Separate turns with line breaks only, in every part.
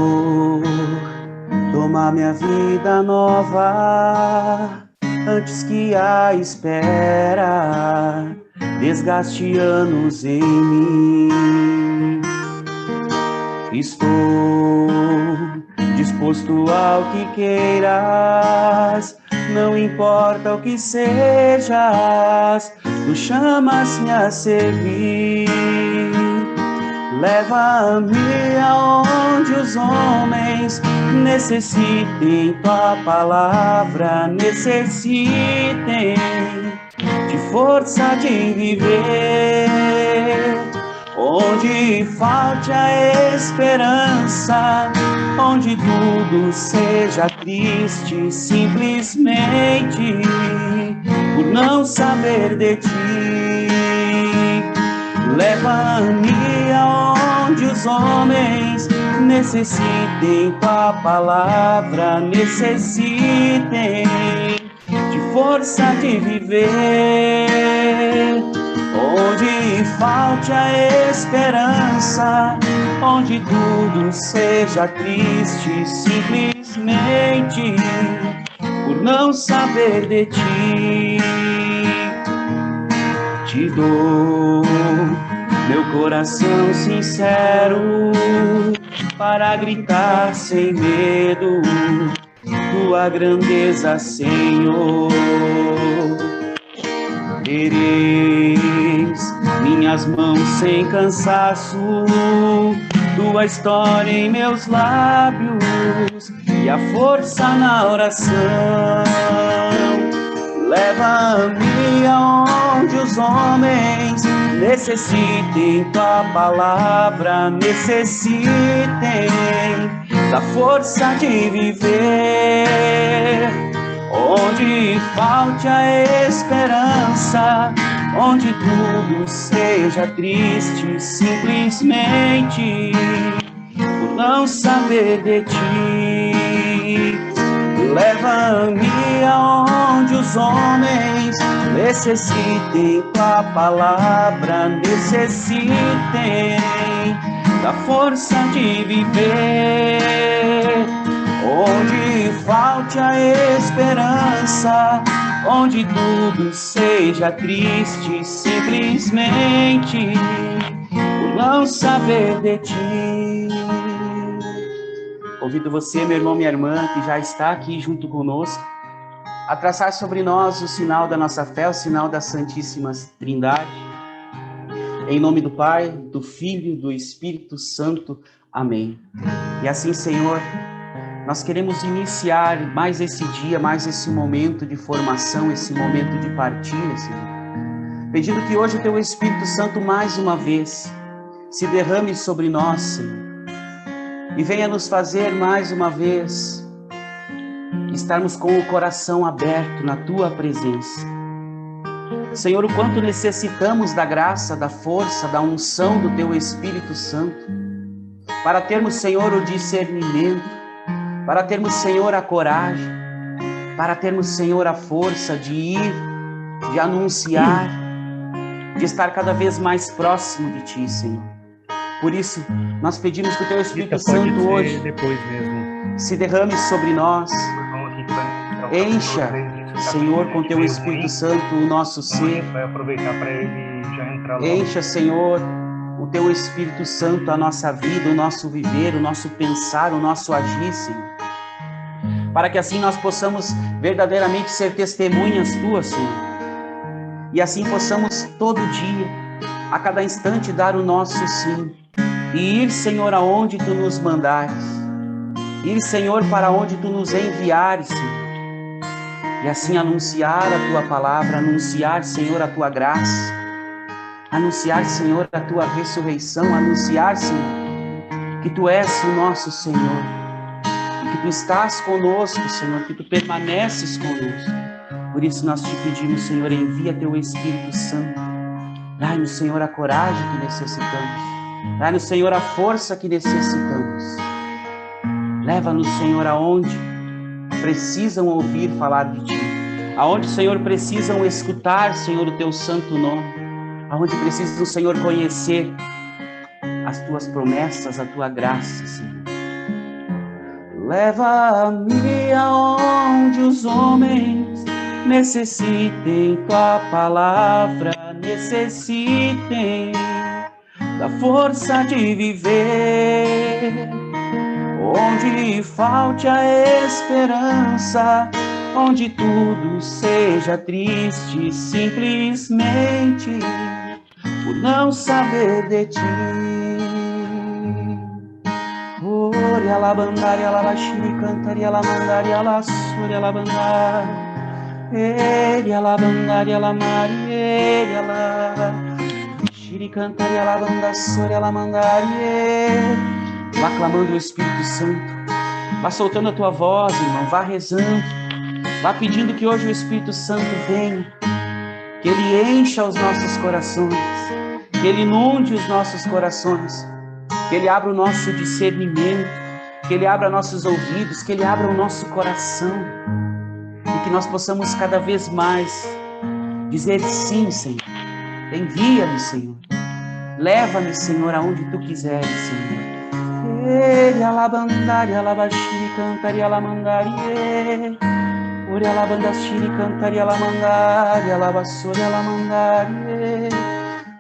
Senhor, toma minha vida nova, antes que a espera desgaste anos em mim. Estou disposto ao que queiras, não importa o que sejas, tu chamas-me a servir. Leva-me aonde os homens necessitem tua palavra, necessitem de força de viver. Onde falte a esperança, onde tudo seja triste, simplesmente por não saber de ti. Leva-me aonde os homens necessitem tua palavra, necessitem de força de viver. Onde falte a esperança, onde tudo seja triste, simplesmente por não saber de ti. Te dou meu coração sincero para gritar sem medo tua grandeza, Senhor. Tereis minhas mãos sem cansaço, tua história em meus lábios e a força na oração. Leva-me aonde os homens necessitem tua palavra, necessitem da força de viver. Onde falte a esperança, onde tudo seja triste, simplesmente por não saber de ti. Leva-me aonde os homens necessitem tua palavra, necessitem da força de viver. Onde falte a esperança, onde tudo seja triste, simplesmente por não saber de ti. Convido você, meu irmão, minha irmã, que já está aqui junto conosco, a traçar sobre nós o sinal da nossa fé, o sinal da Santíssima Trindade. Em nome do Pai, do Filho, do Espírito Santo. Amém. E assim, Senhor, nós queremos iniciar mais esse dia, mais esse momento de formação, esse momento de partilha, Senhor. Pedindo que hoje o Teu Espírito Santo, mais uma vez, se derrame sobre nós, Senhor. E venha nos fazer, mais uma vez, estarmos com o coração aberto na Tua presença. Senhor, o quanto necessitamos da graça, da força, da unção do Teu Espírito Santo, para termos, Senhor, o discernimento, para termos, Senhor, a coragem, para termos, Senhor, a força de ir, de anunciar, de estar cada vez mais próximo de Ti, Senhor. Por isso, nós pedimos que o Teu Espírito Santo hoje se derrame sobre nós, encha, Senhor, com Teu Espírito Santo o nosso ser, encha, Senhor, o Teu Espírito Santo a nossa vida, o nosso viver, o nosso pensar, o nosso agir, Senhor, para que assim nós possamos verdadeiramente ser testemunhas Tuas, Senhor, e assim possamos todo dia, a cada instante, dar o nosso sim, e ir, Senhor, aonde Tu nos mandares, ir, Senhor, para onde Tu nos enviares, Senhor, e assim anunciar a Tua palavra, anunciar, Senhor, a Tua graça, anunciar, Senhor, a Tua ressurreição, anunciar, Senhor, que Tu és o nosso Senhor, que Tu estás conosco, Senhor, que Tu permaneces conosco. Por isso nós Te pedimos, Senhor, envia Teu Espírito Santo. Dai-nos, Senhor, a coragem que necessitamos. Dai-nos, Senhor, a força que necessitamos. Leva-nos, Senhor, aonde precisam ouvir falar de Ti. Aonde, Senhor, precisam escutar, Senhor, o Teu santo nome. Aonde precisam, Senhor, conhecer as Tuas promessas, a Tua graça, Senhor. Leva-me aonde os homens necessitem tua palavra, necessitem da força de viver, onde falte a esperança, onde tudo seja triste, simplesmente por não saber de ti. Ori alabandari alabashiri cantari alamandari alassuri alabandari, ele alabandari alamari, ele alabashiri cantari alabandassuri alamandari. Vá clamando o Espírito Santo, vá soltando a tua voz, irmão, vá rezando, vá pedindo que hoje o Espírito Santo venha, que ele encha os nossos corações, que ele inunde os nossos corações, que ele abra o nosso discernimento, que ele abra nossos ouvidos, que ele abra o nosso coração, e que nós possamos cada vez mais dizer sim, Senhor. Envia-me, Senhor. Leva-me, Senhor, aonde tu quiseres, Senhor. Ele alabandari alabashiri cantari alamandari, ori alabandashiri cantari alamandari alabassori alamandari,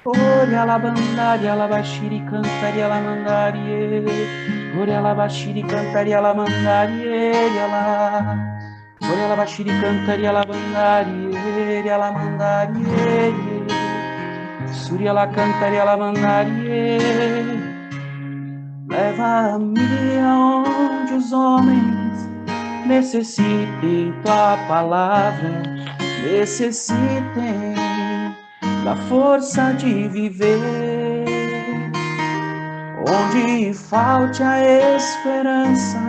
ori alabandari alabashiri cantari alamandari, ori alabashiri cantari alamandari, ori alabashiri cantari alamandari, alamandari, suri ala cantari alamandari. Leva-me aonde os homens necessitem tua palavra, necessitem da força de viver, onde falte a esperança,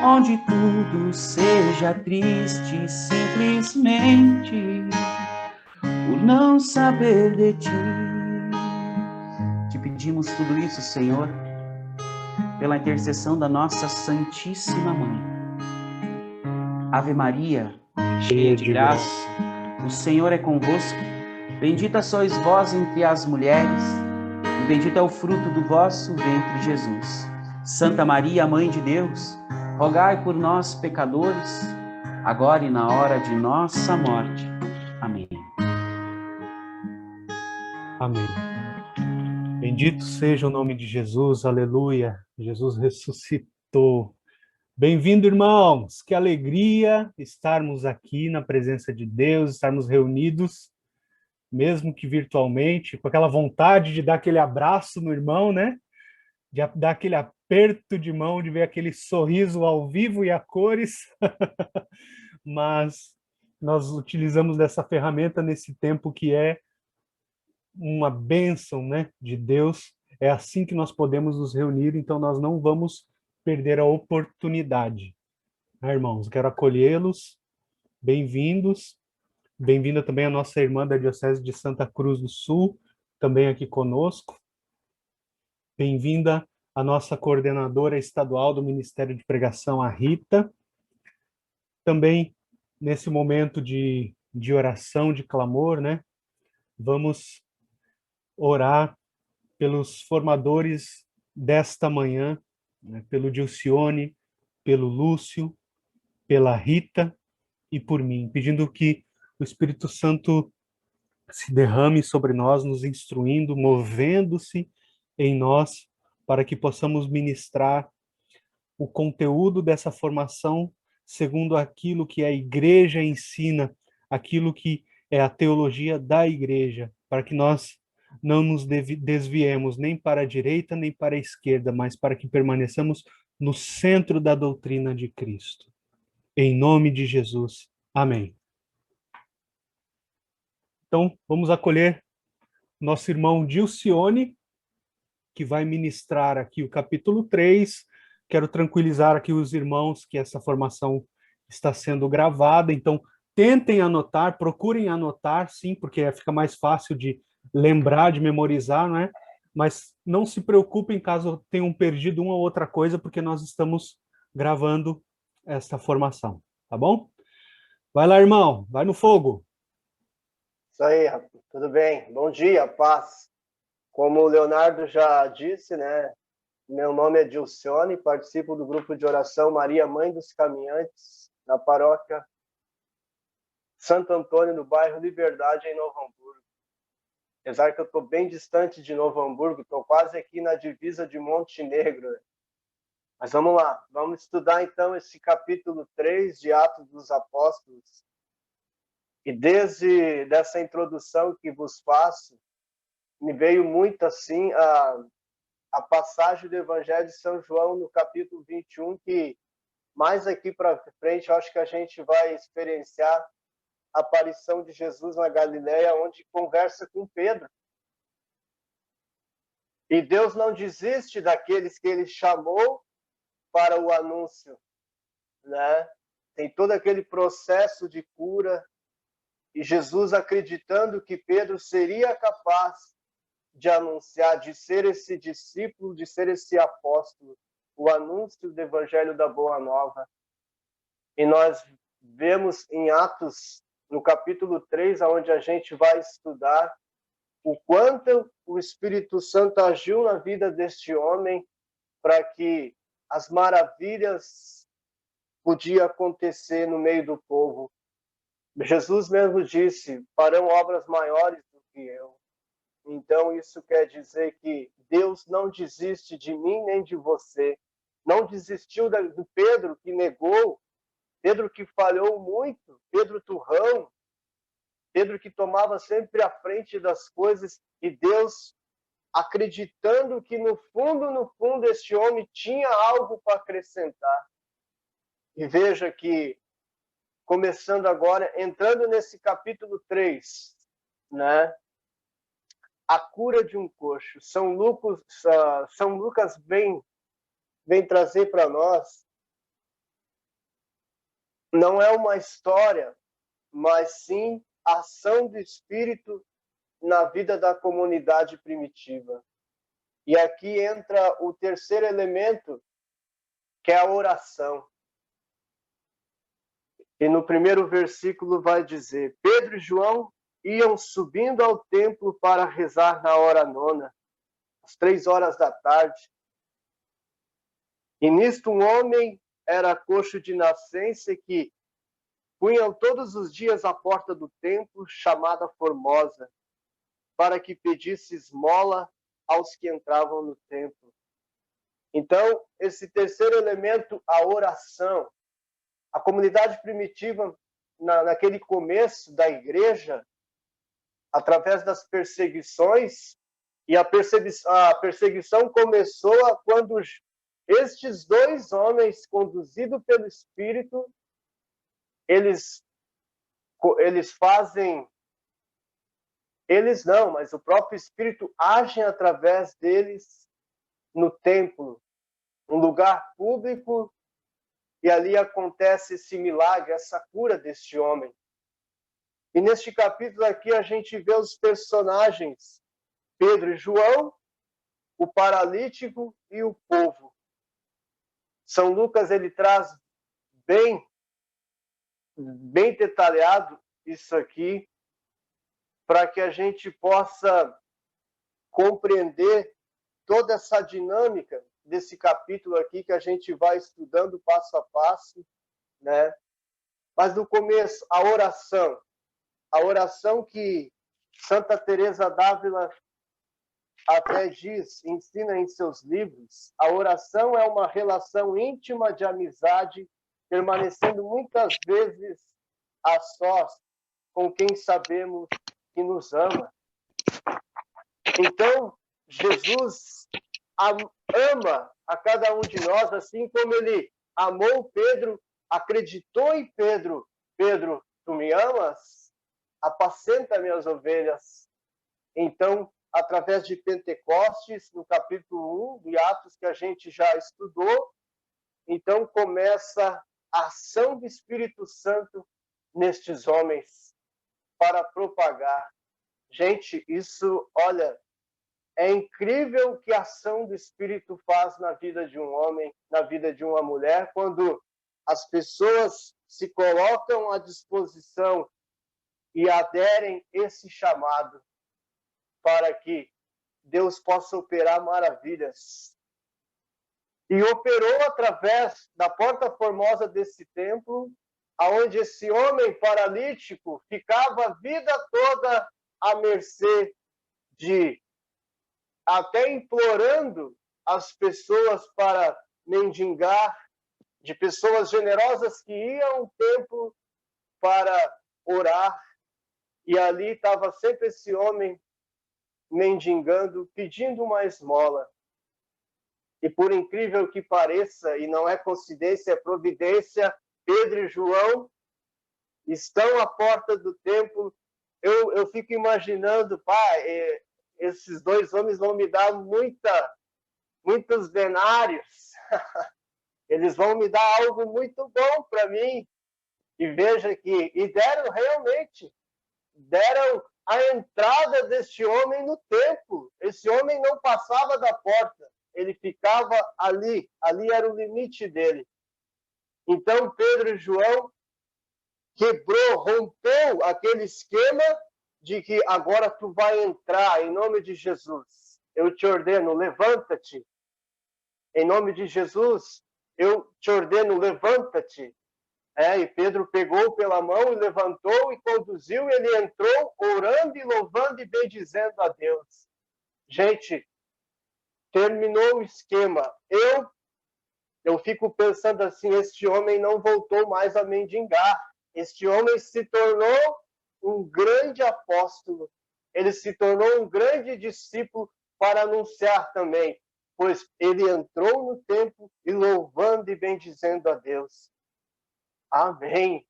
onde tudo seja triste, simplesmente por não saber de ti. Te pedimos tudo isso, Senhor, pela intercessão da nossa Santíssima Mãe. Ave Maria, cheia de graça, o Senhor é convosco. Bendita sois vós entre as mulheres, e bendito é o fruto do vosso ventre, Jesus. Santa Maria, Mãe de Deus, rogai por nós, pecadores, agora e na hora de nossa morte. Amém.
Amém. Bendito seja o nome de Jesus, aleluia. Jesus ressuscitou. Bem-vindo, irmãos. Que alegria estarmos aqui na presença de Deus, estarmos reunidos, mesmo que virtualmente, com aquela vontade de dar aquele abraço no irmão, né? De dar aquele aperto de mão, de ver aquele sorriso ao vivo e a cores. Mas nós utilizamos dessa ferramenta nesse tempo que é uma bênção, né, de Deus. É assim que nós podemos nos reunir, então nós não vamos perder a oportunidade. Irmãos, quero acolhê-los, bem-vindos. Bem-vinda também a nossa irmã da Diocese de Santa Cruz do Sul, também aqui conosco. Bem-vinda a nossa coordenadora estadual do Ministério de Pregação, a Rita. Também, nesse momento de oração, de clamor, né, vamos orar pelos formadores desta manhã, né, pelo Dilcione, pelo Lúcio, pela Rita e por mim, pedindo que o Espírito Santo se derrame sobre nós, nos instruindo, movendo-se em nós, para que possamos ministrar o conteúdo dessa formação segundo aquilo que a igreja ensina, aquilo que é a teologia da igreja, para que nós não nos desviemos nem para a direita nem para a esquerda, mas para que permaneçamos no centro da doutrina de Cristo. Em nome de Jesus. Amém. Então, vamos acolher nosso irmão Dilcione, que vai ministrar aqui o capítulo 3. Quero tranquilizar aqui os irmãos que essa formação está sendo gravada, então tentem anotar, procurem anotar, sim, porque fica mais fácil de lembrar, de memorizar, né? Mas não se preocupem caso tenham perdido uma ou outra coisa, porque nós estamos gravando essa formação, tá bom? Vai lá, irmão, vai no fogo.
Isso aí, tudo bem? Bom dia, paz. Como o Leonardo já disse, né? Meu nome é Dilcione, participo do grupo de oração Maria Mãe dos Caminhantes, na paróquia Santo Antônio, no bairro Liberdade, em Novo Hamburgo. Apesar que eu estou bem distante de Novo Hamburgo, estou quase aqui na divisa de Montenegro. Mas vamos lá, vamos estudar então esse capítulo 3 de Atos dos Apóstolos. E desde essa introdução que vos faço, me veio muito assim a passagem do Evangelho de São João no capítulo 21, que mais aqui para frente eu acho que a gente vai experienciar a aparição de Jesus na Galileia, onde conversa com Pedro. E Deus não desiste daqueles que ele chamou para o anúncio, né? Tem todo aquele processo de cura, e Jesus acreditando que Pedro seria capaz de anunciar, de ser esse discípulo, de ser esse apóstolo, o anúncio do Evangelho da Boa Nova. E nós vemos em Atos, no capítulo 3, onde a gente vai estudar o quanto o Espírito Santo agiu na vida deste homem para que as maravilhas podiam acontecer no meio do povo. Jesus mesmo disse, farão obras maiores do que eu. Então, isso quer dizer que Deus não desiste de mim nem de você. Não desistiu do Pedro, que negou, Pedro que falhou muito, Pedro turrão, Pedro que tomava sempre a frente das coisas, e Deus acreditando que no fundo, este homem tinha algo para acrescentar. E veja que, começando agora, entrando nesse capítulo 3, né? A cura de um coxo. São Lucas vem trazer para nós, não é uma história, mas sim a ação do Espírito na vida da comunidade primitiva. E aqui entra o terceiro elemento, que é a oração. E no primeiro versículo vai dizer, Pedro e João iam subindo ao templo para rezar na hora nona, às 3 horas da tarde. E nisto um homem era coxo de nascença que punham todos os dias à porta do templo, chamada Formosa, para que pedisse esmola aos que entravam no templo. Então, esse terceiro elemento, a oração. A comunidade primitiva, naquele começo da igreja, através das perseguições, e a perseguição começou quando estes dois homens, conduzidos pelo Espírito, eles fazem, eles não, mas o próprio Espírito age através deles no templo, um lugar público, e ali acontece esse milagre, essa cura deste homem. E neste capítulo aqui a gente vê os personagens, Pedro e João, o paralítico e o povo. São Lucas, ele traz bem detalhado isso aqui, para que a gente possa compreender toda essa dinâmica desse capítulo aqui que a gente vai estudando passo a passo, né? Mas no começo, a oração que Santa Teresa d'Ávila até diz, ensina em seus livros, a oração é uma relação íntima de amizade, permanecendo muitas vezes a sós com quem sabemos que nos ama. Então, Jesus ama a cada um de nós, assim como ele amou Pedro, acreditou em Pedro. Pedro, tu me amas? Apacenta minhas ovelhas. Então, através de Pentecostes, no capítulo 1 de Atos, que a gente já estudou, então começa a ação do Espírito Santo nestes homens para propagar. Gente, isso, olha, é incrível que a ação do Espírito faz na vida de um homem, na vida de uma mulher, quando as pessoas se colocam à disposição e aderem esse chamado para que Deus possa operar maravilhas. e operou através da porta formosa desse templo, aonde esse homem paralítico ficava a vida toda à mercê de, até implorando as pessoas para mendigar, de pessoas generosas que iam ao templo para orar, e ali estava sempre esse homem mendigando, pedindo uma esmola. E por incrível que pareça, e não é coincidência, é providência, Pedro e João estão à porta do templo. Eu fico imaginando, pai, esses dois homens vão me dar muitos denários. Eles vão me dar algo muito bom para mim. E veja que, e deram realmente, deram a entrada deste homem no templo. Esse homem não passava da porta, ele ficava ali era o limite dele. Então Pedro e João rompeu aquele esquema de que agora tu vai entrar em nome de Jesus. Eu te ordeno, levanta-te. Em nome de Jesus, eu te ordeno, levanta-te. E Pedro pegou pela mão e levantou e conduziu, e ele entrou orando e louvando e bendizendo a Deus. Gente, terminou o esquema. Eu fico pensando assim, este homem não voltou mais a mendigar. Este homem se tornou um grande apóstolo. Ele se tornou um grande discípulo para anunciar também, pois ele entrou no templo e louvando e bendizendo a Deus. Amém.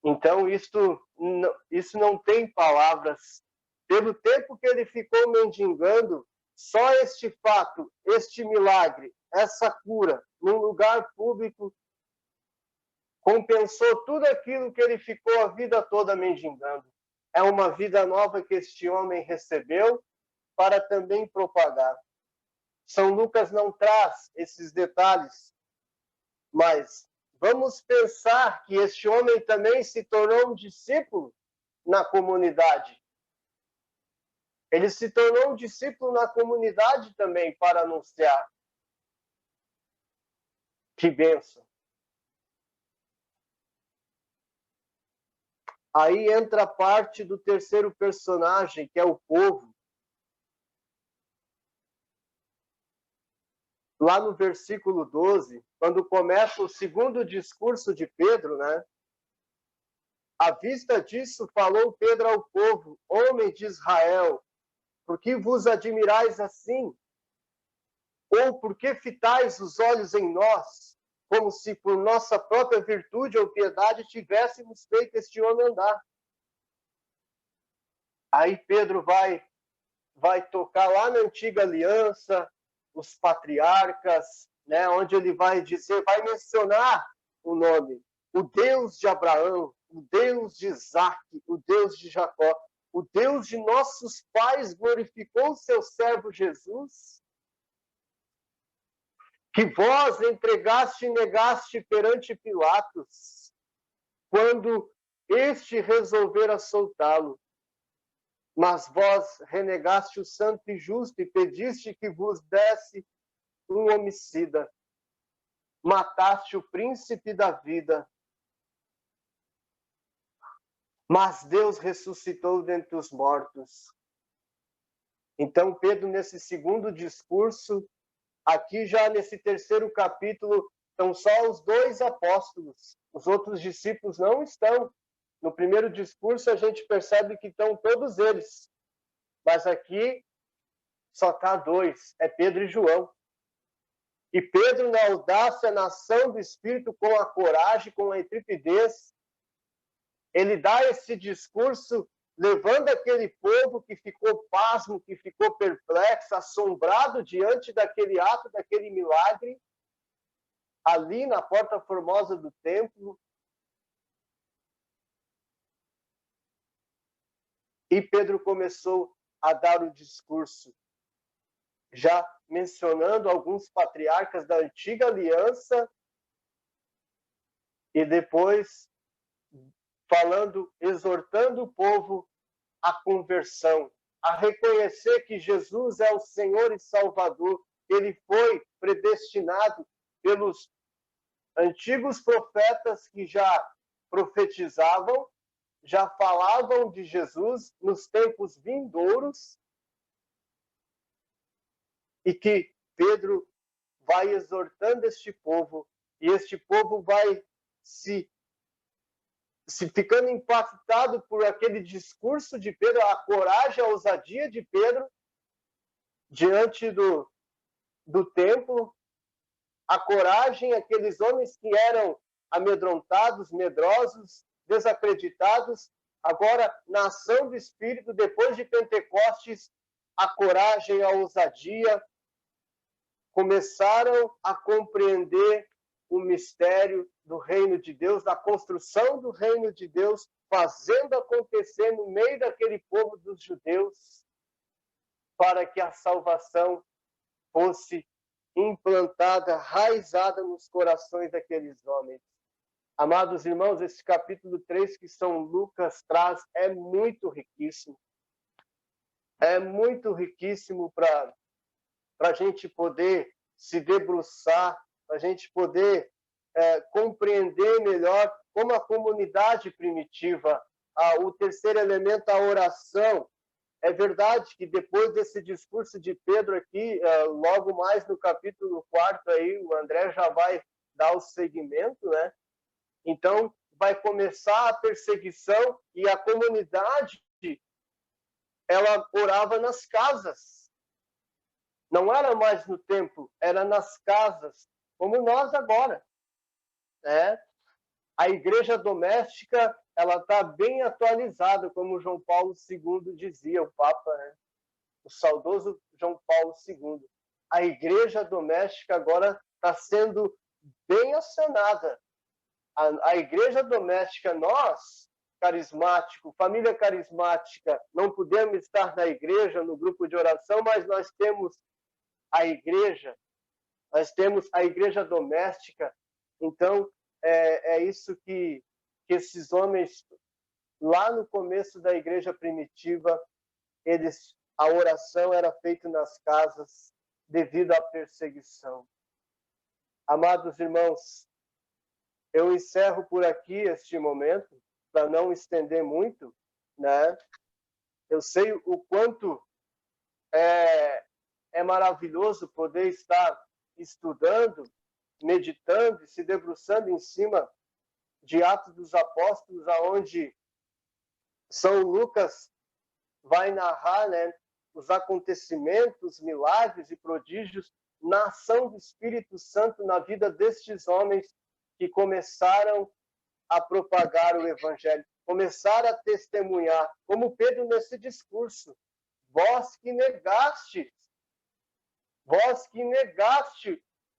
Então, isso não tem palavras. Pelo tempo que ele ficou mendigando, só este fato, este milagre, essa cura, num lugar público, compensou tudo aquilo que ele ficou a vida toda mendigando. É uma vida nova que este homem recebeu para também propagar. São Lucas não traz esses detalhes, mas vamos pensar que este homem também se tornou um discípulo na comunidade. Ele se tornou um discípulo na comunidade também para anunciar. Que bênção! Aí entra a parte do terceiro personagem, que é o povo. Lá no versículo 12, quando começa o segundo discurso de Pedro, né? À vista disso, falou Pedro ao povo: homem de Israel, por que vos admirais assim? Ou por que fitais os olhos em nós, como se por nossa própria virtude ou piedade tivéssemos feito este homem andar? Aí Pedro vai tocar lá na antiga aliança, os patriarcas, né, onde ele vai dizer, vai mencionar o nome, o Deus de Abraão, o Deus de Isaac, o Deus de Jacó, o Deus de nossos pais glorificou o seu servo Jesus, que vós entregaste e negaste perante Pilatos, quando este resolvera soltá-lo. Mas vós renegaste o santo e justo e pediste que vos desse um homicida. Mataste o príncipe da vida. Mas Deus ressuscitou dentre os mortos. Então, Pedro, nesse segundo discurso, aqui já nesse terceiro capítulo, estão só os dois apóstolos. Os outros discípulos não estão. No primeiro discurso, a gente percebe que estão todos eles. Mas aqui só está dois, é Pedro e João. E Pedro, na audácia, na ação do Espírito, com a coragem, com a intrepidez, ele dá esse discurso, levando aquele povo que ficou pasmo, que ficou perplexo, assombrado diante daquele ato, daquele milagre, ali na porta formosa do templo. E Pedro começou a dar o discurso, já mencionando alguns patriarcas da antiga aliança, e depois falando, exortando o povo à conversão, a reconhecer que Jesus é o Senhor e Salvador, ele foi predestinado pelos antigos profetas que já profetizavam, já falavam de Jesus nos tempos vindouros, e que Pedro vai exortando este povo, e este povo vai se ficando impactado por aquele discurso de Pedro, a coragem, a ousadia de Pedro diante do templo, a coragem, aqueles homens que eram amedrontados, medrosos, desacreditados, agora na ação do Espírito, depois de Pentecostes, a coragem, a ousadia, começaram a compreender o mistério do reino de Deus, da construção do reino de Deus, fazendo acontecer no meio daquele povo dos judeus, para que a salvação fosse implantada, raizada nos corações daqueles homens. Amados irmãos, esse capítulo 3 que São Lucas traz é muito riquíssimo. É muito riquíssimo para a gente poder se debruçar, para a gente poder compreender melhor como a comunidade primitiva, o terceiro elemento, a oração. É verdade que depois desse discurso de Pedro aqui, logo mais no capítulo 4, aí, o André já vai dar o segmento, né? Então, vai começar a perseguição e a comunidade, ela orava nas casas. Não era mais no templo, era nas casas, como nós agora. Né? A igreja doméstica, ela está bem atualizada, como João Paulo II dizia, o Papa, né? O saudoso João Paulo II. A igreja doméstica agora está sendo bem acionada. A igreja doméstica, nós, carismático, família carismática, não podemos estar na igreja, no grupo de oração, mas nós temos a igreja doméstica. Então, é isso que esses homens, lá no começo da igreja primitiva, a oração era feita nas casas devido à perseguição. Amados irmãos, eu encerro por aqui este momento, para não estender muito, né? Eu sei o quanto é maravilhoso poder estar estudando, meditando e se debruçando em cima de Atos dos Apóstolos, aonde São Lucas vai narrar, né, os acontecimentos, milagres e prodígios na ação do Espírito Santo na vida destes homens que começaram a propagar o Evangelho, começaram a testemunhar, como Pedro nesse discurso: vós que negaste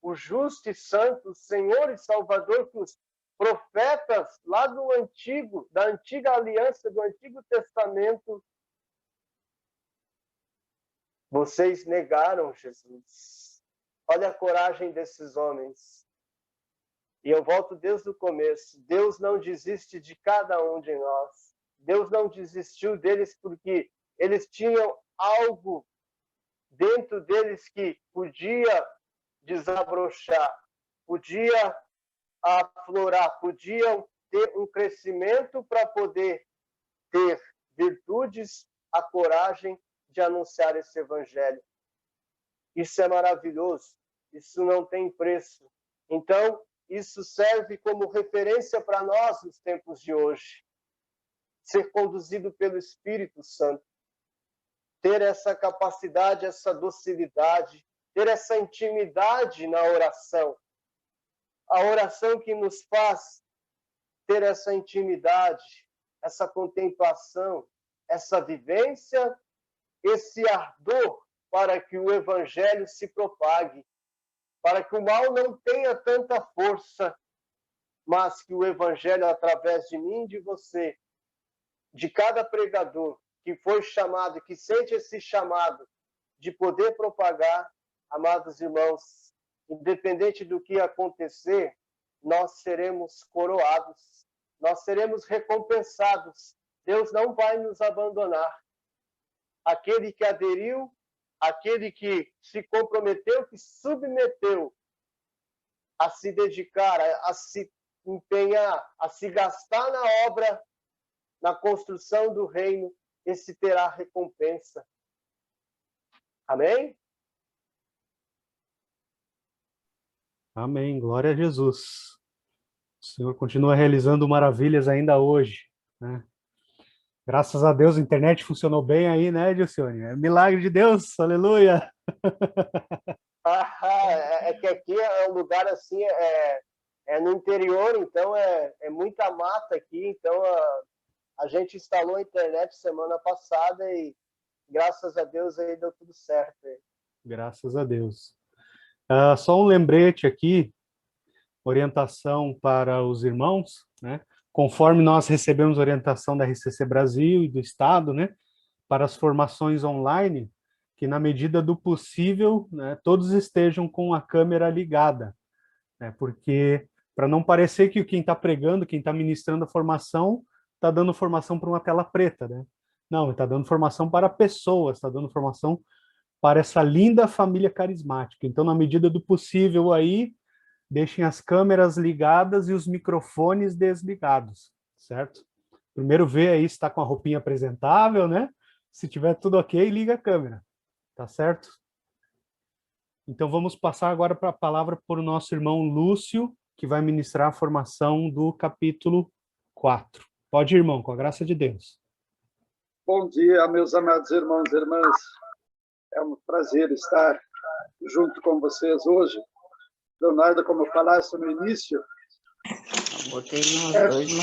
o justo e santo, Senhor e Salvador, que os profetas lá da antiga aliança, do Antigo Testamento, vocês negaram Jesus. Olha a coragem desses homens. E eu volto desde o começo. Deus não desiste de cada um de nós. Deus não desistiu deles porque eles tinham algo dentro deles que podia desabrochar, podia aflorar, podiam ter um crescimento para poder ter virtudes, a coragem de anunciar esse evangelho. Isso é maravilhoso, isso não tem preço. Então, isso serve como referência para nós nos tempos de hoje. Ser conduzido pelo Espírito Santo, ter essa capacidade, essa docilidade, ter essa intimidade na oração. A oração que nos faz ter essa intimidade, essa contemplação, essa vivência, esse ardor para que o Evangelho se propague, para que o mal não tenha tanta força, mas que o Evangelho, através de mim e de você, de cada pregador que foi chamado, que sente esse chamado de poder propagar, amados irmãos, independente do que acontecer, nós seremos coroados, nós seremos recompensados. Deus não vai nos abandonar. Aquele que aderiu aquele que se comprometeu, que submeteu a se dedicar, a se empenhar, a se gastar na obra, na construção do reino, esse terá recompensa. Amém?
Amém. Glória a Jesus. O Senhor continua realizando maravilhas ainda hoje, né? Graças a Deus a internet funcionou bem aí, né, Edilcione? É milagre de Deus, aleluia!
É que aqui é um lugar assim, é no interior, então é muita mata aqui, então a gente instalou a internet semana passada e graças a Deus aí deu tudo certo.
Graças a Deus. Só um lembrete aqui, orientação para os irmãos, né? Conforme nós recebemos orientação da RCC Brasil e do Estado, né? Para as formações online, que na medida do possível, né, todos estejam com a câmera ligada, né? Porque para não parecer que quem está pregando, quem está ministrando a formação, está dando formação para uma tela preta, né? Não, está dando formação para pessoas, está dando formação para essa linda família carismática. Então, na medida do possível aí, deixem as câmeras ligadas e os microfones desligados, certo? Primeiro vê aí se está com a roupinha apresentável, né? Se tiver tudo ok, liga a câmera, tá certo? Então vamos passar agora para a palavra para o nosso irmão Lúcio, que vai ministrar a formação do capítulo 4. Pode ir, irmão, com a graça de Deus.
Bom dia, meus amados irmãos e irmãs. É um prazer estar junto com vocês hoje. Leonardo, como eu falasse no início,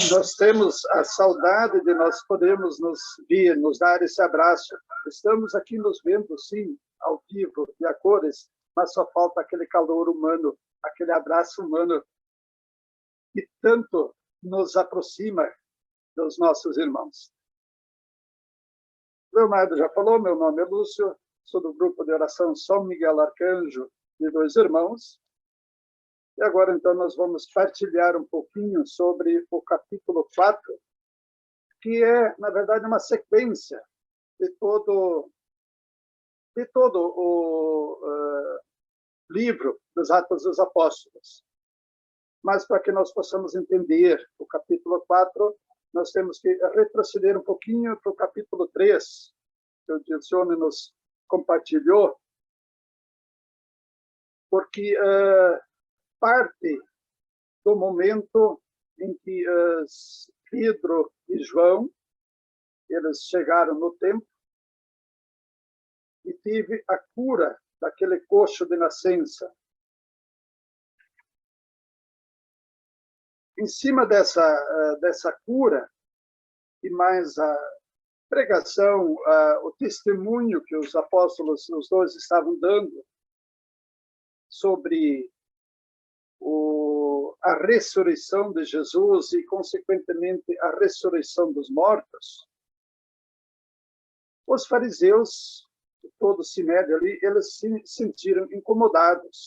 nós temos a saudade de nós podermos nos vir, nos dar esse abraço. Estamos aqui nos vendo, sim, ao vivo e a cores, mas só falta aquele calor humano, aquele abraço humano que tanto nos aproxima dos nossos irmãos. Leonardo já falou, meu nome é Lúcio, sou do grupo de oração São Miguel Arcanjo de Dois Irmãos. E agora, então, nós vamos partilhar um pouquinho sobre o capítulo 4, que é, na verdade, uma sequência de todo o livro dos Atos dos Apóstolos. Mas, para que nós possamos entender o capítulo 4, nós temos que retroceder um pouquinho para o capítulo 3, que o Dilcione nos compartilhou, porque parte do momento em que Pedro e João eles chegaram no templo e teve a cura daquele coxo de nascença. Em cima dessa cura, e mais a pregação, o testemunho que os apóstolos, os dois, estavam dando sobre a ressurreição de Jesus e, consequentemente, a ressurreição dos mortos, os fariseus, todo o sinédrio ali, eles se sentiram incomodados.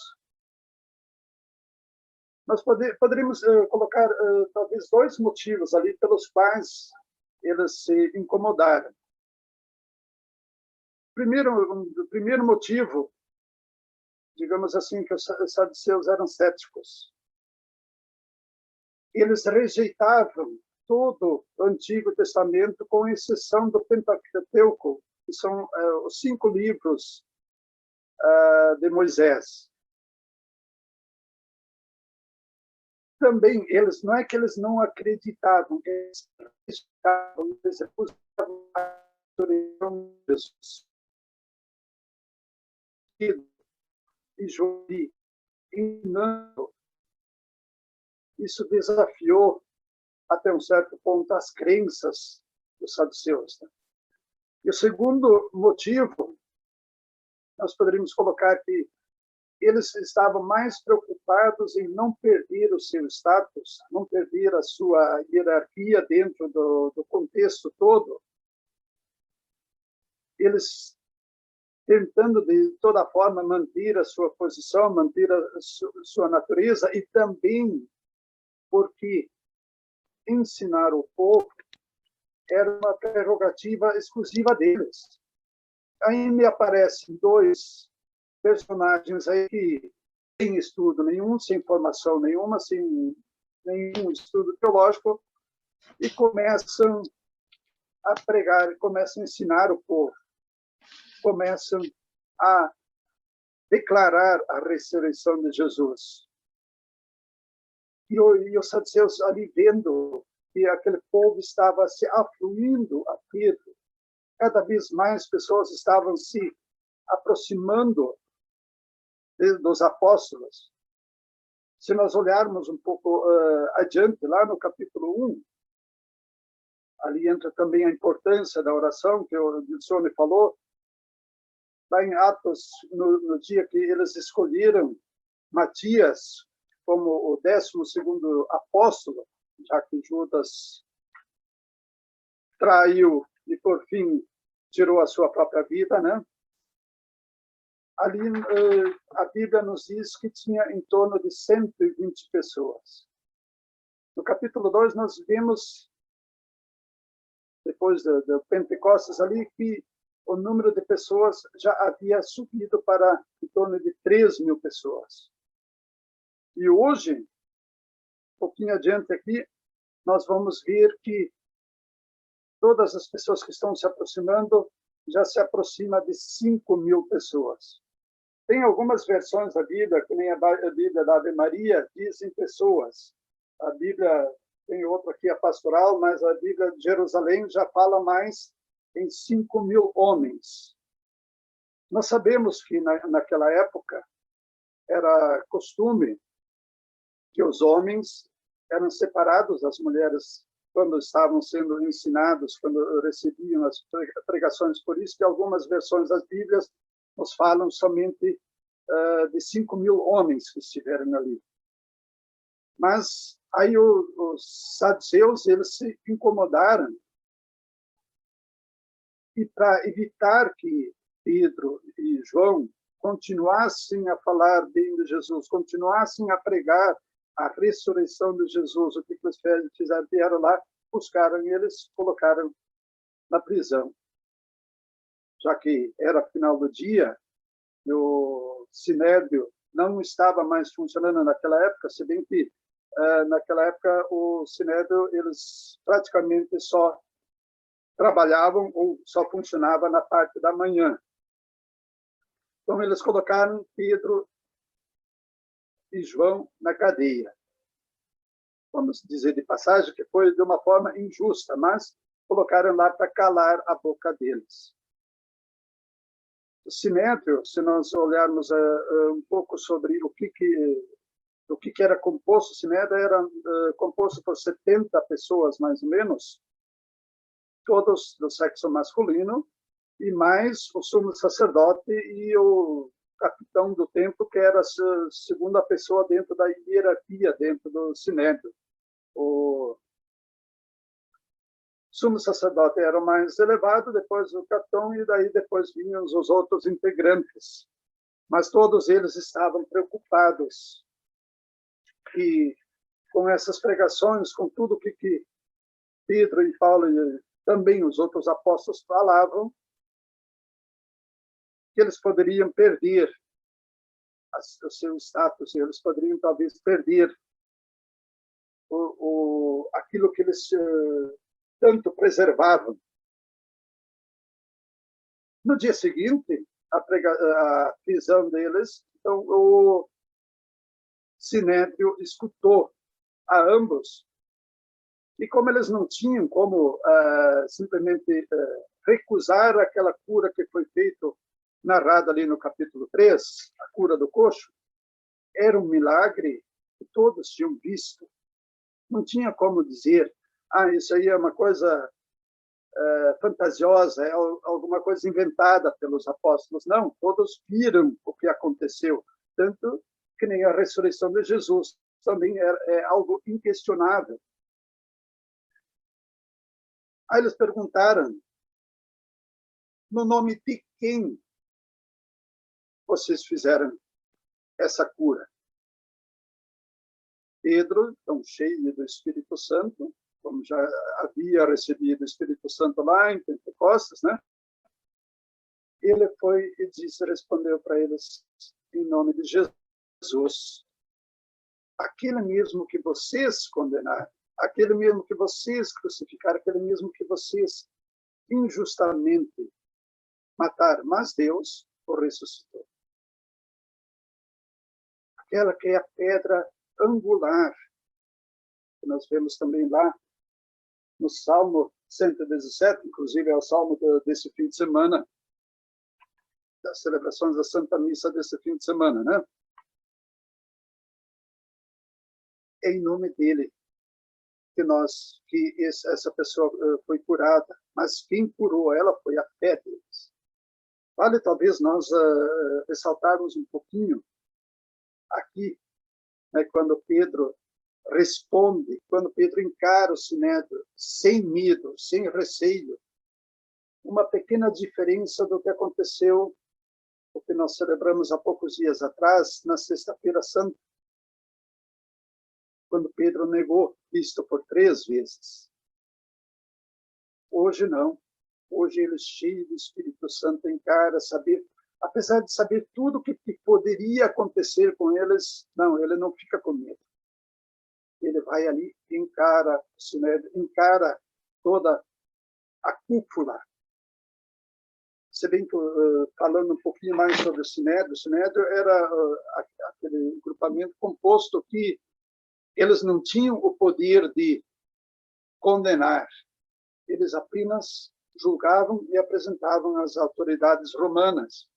Nós poderíamos colocar talvez dois motivos ali pelos quais eles se incomodaram. O primeiro motivo, digamos assim, que os saduceus eram céticos. Eles rejeitavam todo o Antigo Testamento, com exceção do Pentateuco, que são os 5 livros de Moisés. Também, eles não é que eles não acreditavam, eles acreditavam, eles recusavam a ressurreição de Jesus. E João ensinando, isso desafiou até um certo ponto as crenças dos saduceus. Né? E o segundo motivo, nós poderíamos colocar que eles estavam mais preocupados em não perder o seu status, não perder a sua hierarquia dentro do contexto todo. Eles tentando de toda forma manter a sua posição, manter a sua natureza, e também porque ensinar o povo era uma prerrogativa exclusiva deles. Aí me aparecem dois personagens aí que sem estudo nenhum, sem formação nenhuma, sem nenhum estudo teológico, e começam a pregar, começam a ensinar o povo, começam a declarar a ressurreição de Jesus. E os saduceus ali vendo que aquele povo estava se afluindo a Pedro, cada vez mais pessoas estavam se aproximando dos apóstolos. Se nós olharmos um pouco adiante, lá no capítulo 1, ali entra também a importância da oração, que o Dilson falou, lá em Atos, no dia que eles escolheram Matias como o 12º apóstolo, já que Judas traiu e, por fim, tirou a sua própria vida, né? Ali a Bíblia nos diz que tinha em torno de 120 pessoas. No capítulo 2, nós vemos, depois do Pentecostes ali, que o número de pessoas já havia subido para em torno de 3.000 pessoas. E hoje, um pouquinho adiante aqui, nós vamos ver que todas as pessoas que estão se aproximando já se aproxima de 5.000 pessoas. Tem algumas versões da Bíblia, que nem a Bíblia da Ave Maria, dizem pessoas. A Bíblia, tem outra aqui, a pastoral, mas a Bíblia de Jerusalém já fala mais em 5.000 homens. Nós sabemos que naquela época era costume que os homens eram separados das mulheres quando estavam sendo ensinados, quando recebiam as pregações. Por isso que algumas versões das Bíblias nos falam somente de 5.000 homens que estiveram ali. Mas aí os saduceus, eles se incomodaram. E para evitar que Pedro e João continuassem a falar bem de Jesus, continuassem a pregar a ressurreição de Jesus, o que eles fizeram? Vieram lá, buscaram eles, colocaram na prisão. Já que era final do dia, o Sinédrio não estava mais funcionando naquela época, se bem que naquela época o Sinédrio, eles praticamente só trabalhavam ou só funcionava na parte da manhã. Então eles colocaram Pedro e João na cadeia. Vamos dizer de passagem que foi de uma forma injusta, mas colocaram lá para calar a boca deles. O Sinédrio, se nós olharmos um pouco sobre o que era composto, o Sinédrio era composto por 70 pessoas, mais ou menos, todos do sexo masculino, e mais o sumo sacerdote e o capitão do templo, que era a segunda pessoa dentro da hierarquia, dentro do Sinédrio. O sumo sacerdote era o mais elevado, depois o capitão, e daí depois vinham os outros integrantes. Mas todos eles estavam preocupados e com essas pregações, com tudo que Pedro e Paulo e também os outros apóstolos falavam, que eles poderiam perder o seu status, eles poderiam talvez perder aquilo que eles tanto preservavam. No dia seguinte, a prisão deles, então o Sinédrio escutou a ambos, e como eles não tinham como simplesmente recusar aquela cura que foi feita, narrada ali no capítulo 3, a cura do coxo, era um milagre que todos tinham visto. Não tinha como dizer, isso aí é uma coisa fantasiosa, é alguma coisa inventada pelos apóstolos. Não, todos viram o que aconteceu. Tanto que nem a ressurreição de Jesus também é algo inquestionável. Aí eles perguntaram, no nome de quem vocês fizeram essa cura? Pedro, tão cheio do Espírito Santo, como já havia recebido o Espírito Santo lá em Pentecostes, né? ele foi e disse, respondeu para eles, em nome de Jesus, aquele mesmo que vocês condenaram, aquele mesmo que vocês crucificaram, aquele mesmo que vocês injustamente mataram, mas Deus o ressuscitou. Aquela que é a pedra angular, que nós vemos também lá no Salmo 117, inclusive é o Salmo desse fim de semana, das celebrações da Santa Missa desse fim de semana, né? É em nome dele que essa pessoa foi curada, mas quem curou ela foi a fé deles. Vale talvez nós ressaltarmos um pouquinho aqui, né, quando Pedro responde, quando Pedro encara o Sinédrio sem medo, sem receio, uma pequena diferença do que aconteceu, o que nós celebramos há poucos dias atrás, na Sexta-feira Santa, quando Pedro negou Cristo por 3 vezes. Hoje não. Hoje ele, cheio do Espírito Santo, encara, apesar de saber tudo o que poderia acontecer com eles, não, ele não fica com medo. Ele vai ali, encara o Sinédrio, encara toda a cúpula. Se bem que, falando um pouquinho mais sobre o Sinédrio era aquele grupamento composto que eles não tinham o poder de condenar. Eles apenas julgavam e apresentavam às autoridades romanas.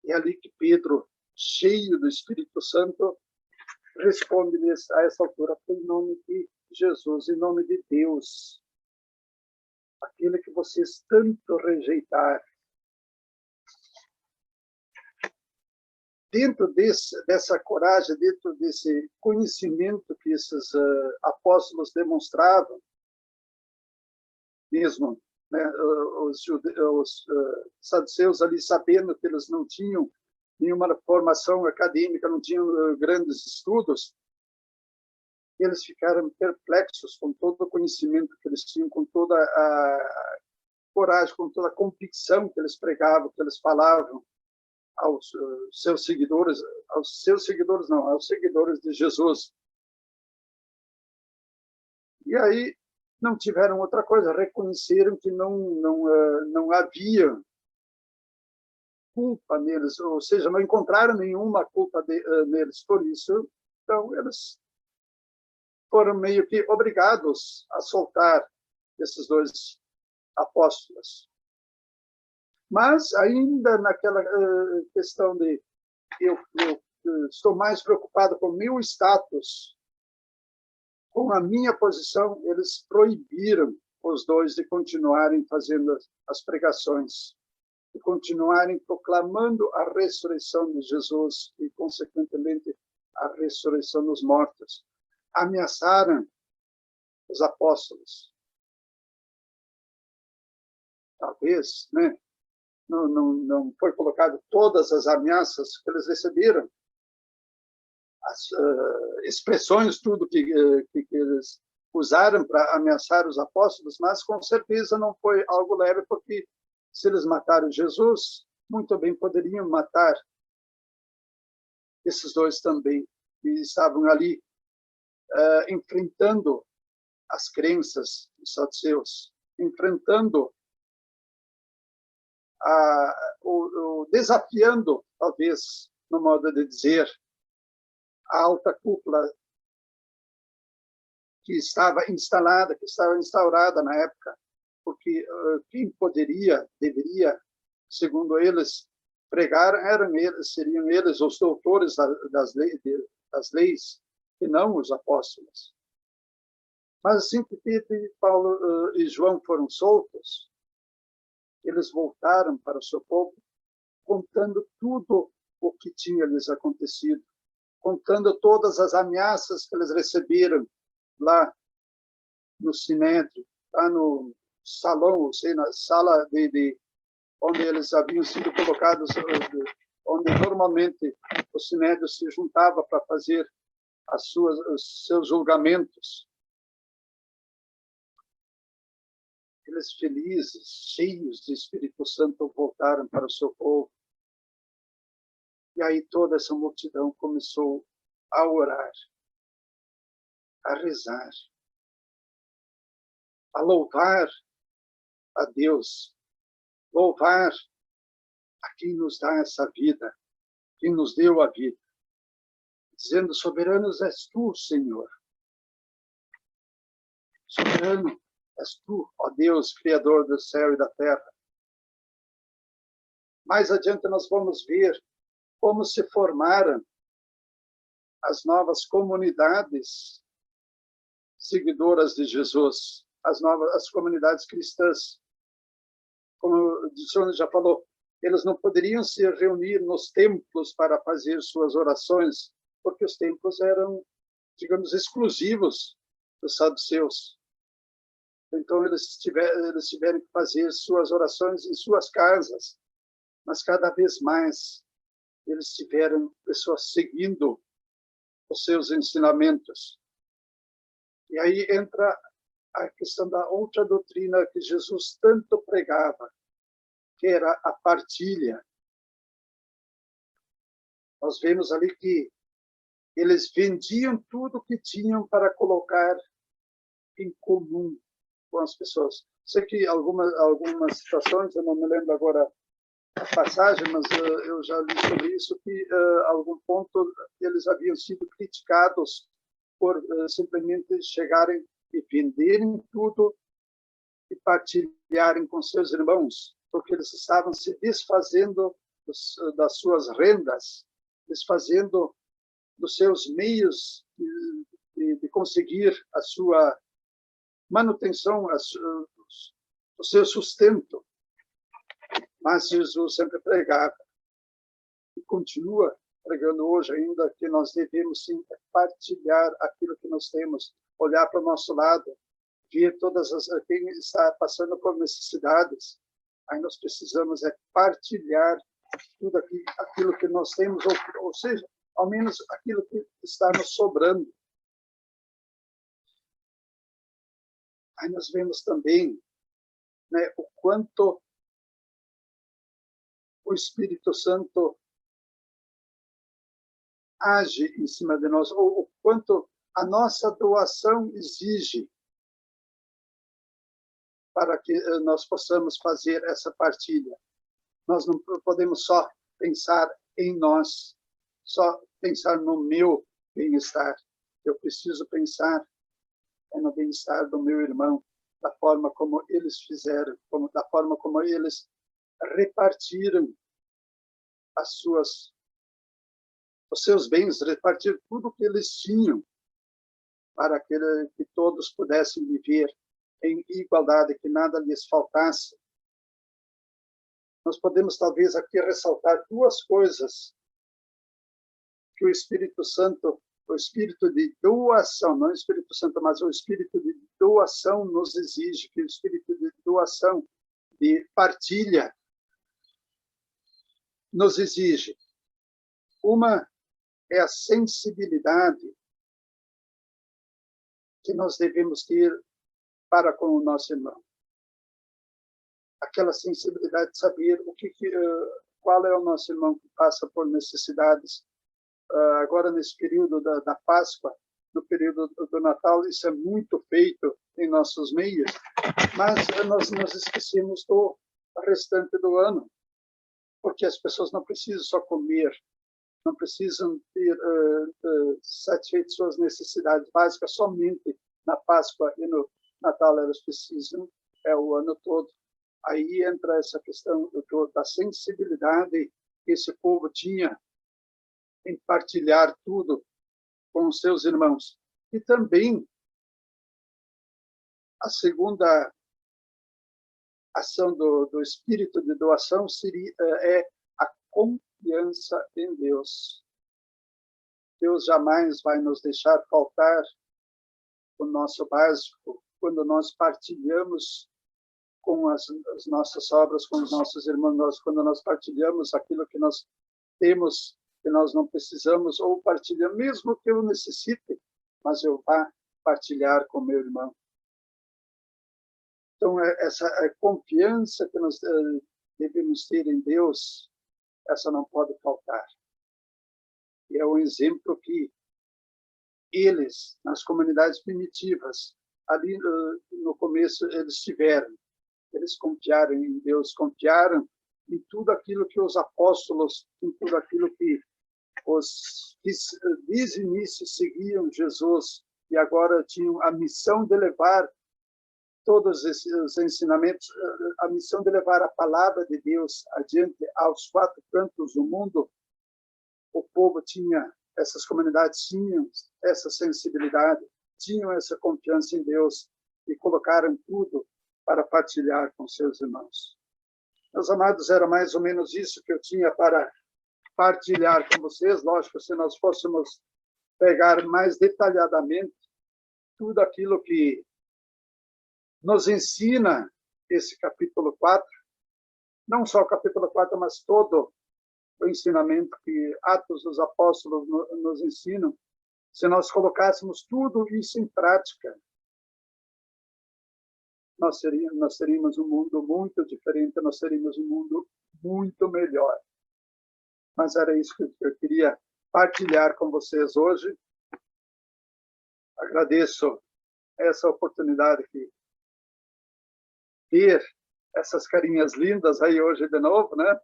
É ali que Pedro, cheio do Espírito Santo, responde-lhes a essa altura, em nome de Jesus, em nome de Deus, aquele que vocês tanto rejeitaram. Dentro dessa coragem, dentro desse conhecimento que esses apóstolos demonstravam, mesmo, né, os saduceus ali sabendo que eles não tinham nenhuma formação acadêmica, não tinham grandes estudos, eles ficaram perplexos com todo o conhecimento que eles tinham, com toda a coragem, com toda a convicção que eles pregavam, que eles falavam aos seus seguidores de Jesus. E aí não tiveram outra coisa, reconheceram que não havia culpa neles, ou seja, não encontraram nenhuma culpa neles. Por isso, então, eles foram meio que obrigados a soltar esses 2 apóstolos. Mas ainda naquela questão de eu estou mais preocupado com o meu status, com a minha posição, eles proibiram os 2 de continuarem fazendo as pregações, de continuarem proclamando a ressurreição de Jesus e, consequentemente, a ressurreição dos mortos. Ameaçaram os apóstolos. Talvez, né? Não foi colocado todas as ameaças que eles receberam, as expressões, tudo que eles usaram para ameaçar os apóstolos, mas com certeza não foi algo leve, porque se eles mataram Jesus, muito bem poderiam matar esses 2 também, que estavam ali enfrentando as crenças dos saduceus, enfrentando desafiando, talvez, no modo de dizer, a alta cúpula que estava instaurada na época, porque quem deveria, segundo eles, pregar seriam eles os doutores das leis, e não os apóstolos. Mas assim que Pedro, Paulo e João foram soltos, eles voltaram para o seu povo, contando tudo o que tinha lhes acontecido, contando todas as ameaças que eles receberam lá no Sinédrio, lá no salão, ou seja, na sala onde eles haviam sido colocados, onde normalmente o Sinédrio se juntava para fazer os seus julgamentos. eles felizes, cheios de Espírito Santo, voltaram para o seu povo. E aí toda essa multidão começou a orar, a rezar, a louvar a Deus, louvar a quem nos dá essa vida, quem nos deu a vida, dizendo: soberanos és tu, Senhor. Soberano és tu, ó Deus, Criador do céu e da terra. Mais adiante nós vamos ver como se formaram as novas comunidades seguidoras de Jesus, as comunidades cristãs. Como o senhor já falou, eles não poderiam se reunir nos templos para fazer suas orações, porque os templos eram, digamos, exclusivos dos saduceus. Então, eles tiveram que fazer suas orações em suas casas, mas cada vez mais eles tiveram pessoas seguindo os seus ensinamentos. E aí entra a questão da outra doutrina que Jesus tanto pregava, que era a partilha. Nós vemos ali que eles vendiam tudo que tinham para colocar em comum com as pessoas. Sei que algumas situações, eu não me lembro agora a passagem, mas eu já li sobre isso, que a algum ponto eles haviam sido criticados por simplesmente chegarem e venderem tudo e partilharem com seus irmãos, porque eles estavam se desfazendo das suas rendas, desfazendo dos seus meios de conseguir a sua manutenção, o seu sustento. Mas Jesus sempre pregava, e continua pregando hoje ainda, que nós devemos sim partilhar aquilo que nós temos, olhar para o nosso lado, ver quem está passando por necessidades. Aí nós precisamos partilhar tudo aquilo que nós temos, ou seja, ao menos aquilo que está nos sobrando. Aí nós vemos também, né, o quanto o Espírito Santo age em cima de nós, ou o quanto a nossa doação exige para que nós possamos fazer essa partilha. Nós não podemos só pensar em nós, só pensar no meu bem-estar. Eu preciso pensar no bem-estar do meu irmão, da forma como eles fizeram, da forma como eles repartiram os seus bens, repartir tudo que eles tinham para que todos pudessem viver em igualdade, que nada lhes faltasse. Nós podemos talvez aqui ressaltar duas coisas que o Espírito Santo, o Espírito de doação, não o Espírito Santo, mas o Espírito de doação nos exige, que o Espírito de doação, de partilha, nos exige. Uma é a sensibilidade que nós devemos ter para com o nosso irmão. Aquela sensibilidade de saber qual é o nosso irmão que passa por necessidades. Agora, nesse período da Páscoa, no período do Natal, isso é muito feito em nossos meios, mas nós esquecemos do restante do ano, porque as pessoas não precisam só comer, não precisam ter satisfeito suas necessidades básicas somente na Páscoa e no Natal, elas precisam o ano todo. Aí entra essa questão da sensibilidade que esse povo tinha em partilhar tudo com os seus irmãos. E também a segunda ação do espírito de doação é a confiança em Deus. Deus jamais vai nos deixar faltar o nosso básico quando nós partilhamos com as nossas obras, com os nossos irmãos, quando nós partilhamos aquilo que nós temos, que nós não precisamos, ou partilhamos, mesmo que eu necessite, mas eu vá partilhar com meu irmão. Então, essa confiança que nós devemos ter em Deus, essa não pode faltar. E é um exemplo que eles, nas comunidades primitivas, ali no começo, eles tiveram. Eles confiaram em Deus, confiaram em tudo aquilo que os apóstolos, em tudo aquilo que os que desde o início seguiam Jesus e agora tinham a missão de levar todos esses ensinamentos, a missão de levar a palavra de Deus adiante aos quatro cantos do mundo. O povo tinha, essas comunidades tinham essa sensibilidade, tinham essa confiança em Deus e colocaram tudo para partilhar com seus irmãos. Meus amados, era mais ou menos isso que eu tinha para partilhar com vocês. Lógico, se nós fôssemos pegar mais detalhadamente tudo aquilo que nos ensina esse capítulo 4, não só o capítulo 4, mas todo o ensinamento que Atos dos Apóstolos nos ensinam, se nós colocássemos tudo isso em prática, nós teríamos um mundo muito diferente, nós teríamos um mundo muito melhor. Mas era isso que eu queria partilhar com vocês hoje. Agradeço essa oportunidade que ter essas carinhas lindas aí hoje de novo, né?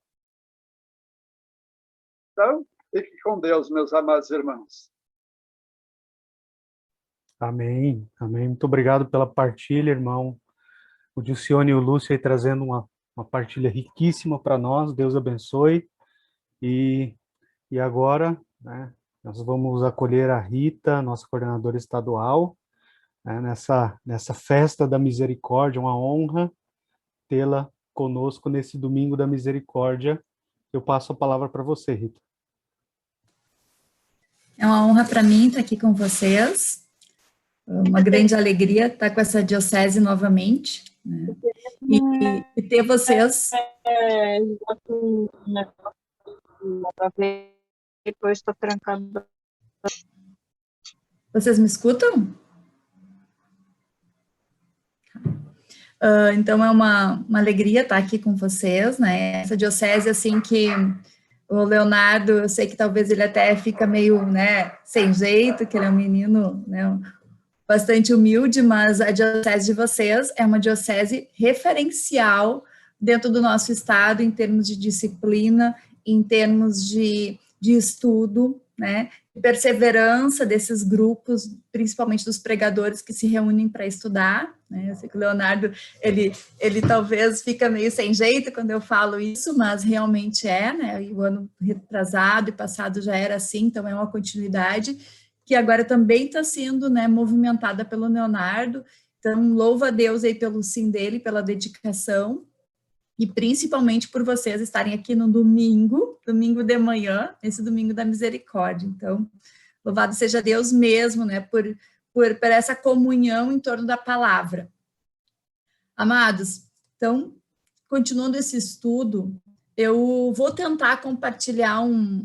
Então, fique com Deus, meus amados irmãos.
Amém, amém. Muito obrigado pela partilha, irmão. O Dilcione e o Lúcio aí trazendo uma partilha riquíssima para nós. Deus abençoe. E agora, né, nós vamos acolher a Rita, nossa coordenadora estadual, né, nessa festa da misericórdia. Uma honra tê-la conosco nesse domingo da misericórdia. Eu passo a palavra para você, Rita.
É uma honra para mim estar aqui com vocês. Uma grande alegria estar com essa diocese novamente, né? E ter vocês.
Depois estou trancando.
Vocês me escutam? Então, é uma alegria estar aqui com vocês, né? Essa diocese, assim, que o Leonardo, eu sei que talvez ele até fica meio, né, sem jeito, que ele é um menino, né, bastante humilde, mas a diocese de vocês é uma diocese referencial dentro do nosso estado em termos de disciplina, em termos de estudo, né, perseverança desses grupos, principalmente dos pregadores que se reúnem para estudar, né? Eu sei que o Leonardo, ele talvez fica meio sem jeito quando eu falo isso, mas realmente é, né? E o ano retrasado e passado já era assim, então é uma continuidade que agora também está sendo, né, movimentada pelo Leonardo. Então, louva a Deus aí pelo sim dele, pela dedicação, e principalmente por vocês estarem aqui no domingo de manhã, esse domingo da misericórdia. Então, louvado seja Deus mesmo, né, por essa comunhão em torno da palavra. Amados, então, continuando esse estudo, eu vou tentar compartilhar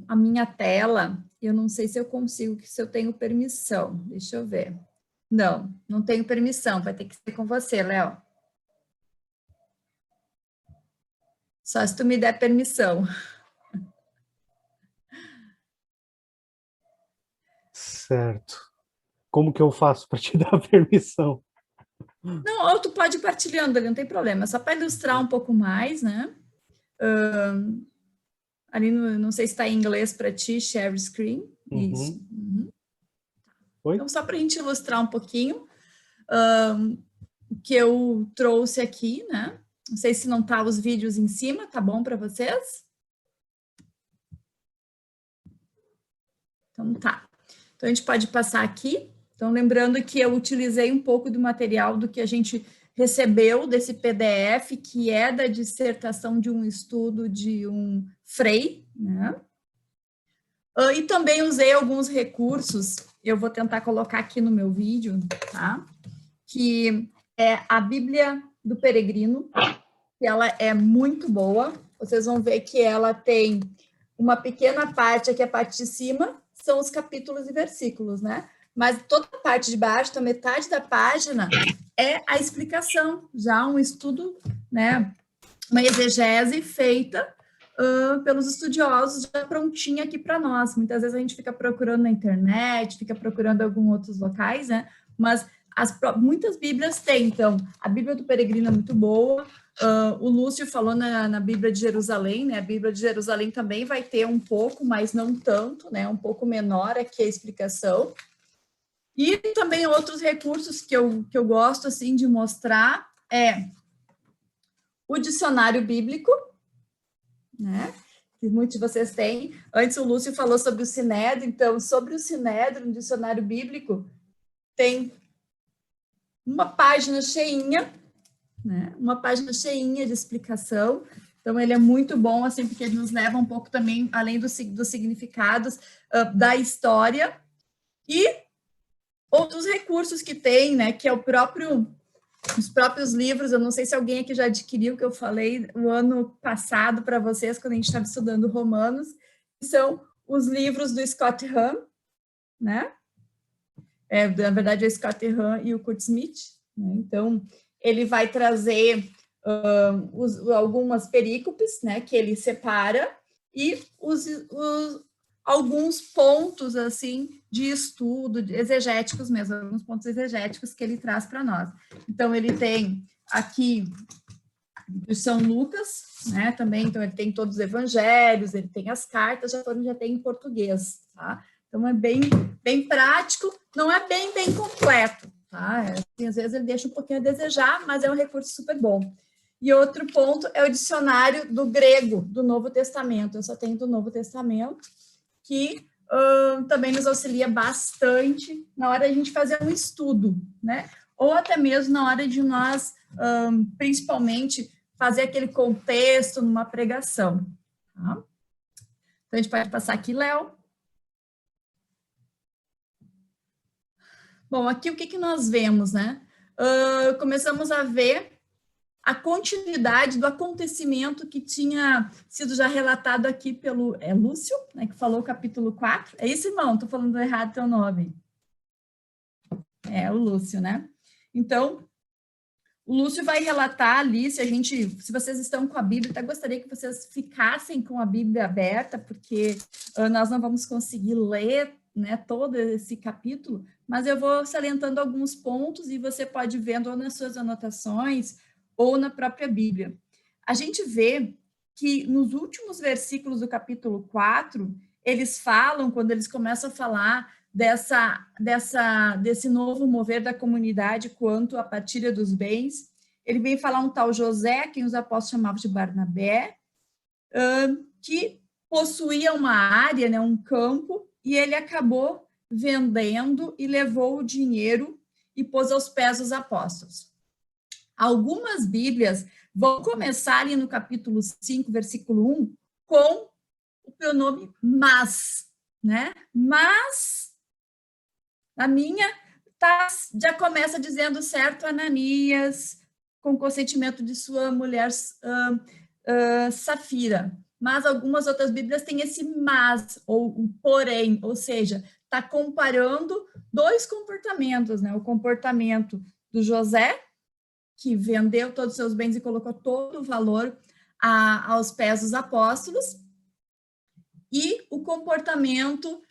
a minha tela. Eu não sei se eu consigo, se eu tenho permissão. Deixa eu ver. Não tenho permissão, vai ter que ser com você, Léo. Só se tu me der permissão.
Certo. Como que eu faço para te dar permissão?
Não, ou tu pode ir partilhando ali, não tem problema. Só para ilustrar um pouco mais, né? Ali, não sei se está em inglês para ti, share screen.
Uhum.
Isso. Uhum.
Oi?
Então, só para a gente ilustrar um pouquinho o que eu trouxe aqui, né? Não sei se não tá os vídeos em cima, tá bom para vocês? Então, tá. Então, a gente pode passar aqui. Então, lembrando que eu utilizei um pouco do material do que a gente recebeu desse PDF, que é da dissertação de um estudo de um Frei, né? E também usei alguns recursos, eu vou tentar colocar aqui no meu vídeo, tá? Que é a Bíblia do Peregrino, que ela é muito boa. Vocês vão ver que ela tem uma pequena parte aqui, a parte de cima, são os capítulos e versículos, né? mas toda a parte de baixo, então metade da página é a explicação, já um estudo, né, uma exegese feita pelos estudiosos, já prontinha aqui para nós. Muitas vezes a gente fica procurando na internet, fica procurando em alguns outros locais, né, mas muitas Bíblias têm. Então, a Bíblia do Peregrino é muito boa. O Lúcio falou na Bíblia de Jerusalém, né? A Bíblia de Jerusalém também vai ter um pouco, mas não tanto, né? Um pouco menor aqui a explicação. E também outros recursos que eu gosto, assim, de mostrar o dicionário bíblico, né? Que muitos de vocês têm. Antes o Lúcio falou sobre o Sinédrio, então, sobre o Sinédrio, no dicionário bíblico, tem uma página cheinha, né? Uma página cheinha de explicação. Então, ele é muito bom, assim, porque ele nos leva um pouco também, além dos significados da história, e outros recursos que tem, né? Que é os próprios livros. Eu não sei se alguém aqui já adquiriu, que eu falei o ano passado para vocês, quando a gente estava estudando Romanos, que são os livros do Scott Hahn, né? Na verdade, é o Scott Hahn e o Kurt Smith, né? Então, ele vai trazer algumas perícopes, né, que ele separa, e alguns pontos, assim, de estudo, exegéticos mesmo, alguns pontos exegéticos que ele traz para nós. Então, ele tem aqui o São Lucas, né, também, então ele tem todos os evangelhos, ele tem as cartas, já tem em português, tá? Então, é bem prático, não é bem completo, tá? Assim, às vezes ele deixa um pouquinho a desejar, mas é um recurso super bom. E outro ponto é o dicionário do grego, do Novo Testamento. Eu só tenho do Novo Testamento, que também nos auxilia bastante na hora de a gente fazer um estudo, né? Ou até mesmo na hora de nós, principalmente, fazer aquele contexto numa pregação, tá? Então, a gente pode passar aqui, Léo. Bom, aqui o que nós vemos, né? Começamos a ver a continuidade do acontecimento que tinha sido já relatado aqui pelo Lúcio, né, que falou o capítulo 4. É isso, irmão? Estou falando errado teu nome. É, o Lúcio, né? Então, o Lúcio vai relatar ali, se vocês estão com a Bíblia, até gostaria que vocês ficassem com a Bíblia aberta, porque nós não vamos conseguir ler, né, todo esse capítulo, mas eu vou salientando alguns pontos e você pode ir vendo ou nas suas anotações ou na própria Bíblia. A gente vê que nos últimos versículos do capítulo 4, eles falam, quando eles começam a falar desse novo mover da comunidade quanto à partilha dos bens, ele vem falar um tal José, quem os apóstolos chamavam de Barnabé, que possuía uma área, né, um campo, e ele acabou vendendo e levou o dinheiro e pôs aos pés dos apóstolos. Algumas Bíblias vão começar ali no capítulo 5, versículo 1, com o pronome mas, né? Mas, a minha já começa dizendo certo Ananias, com consentimento de sua mulher Safira. Mas algumas outras Bíblias têm esse mas, ou um porém, ou seja, está comparando dois comportamentos, né? O comportamento do José, que vendeu todos os seus bens e colocou todo o valor aos pés dos apóstolos, e o comportamento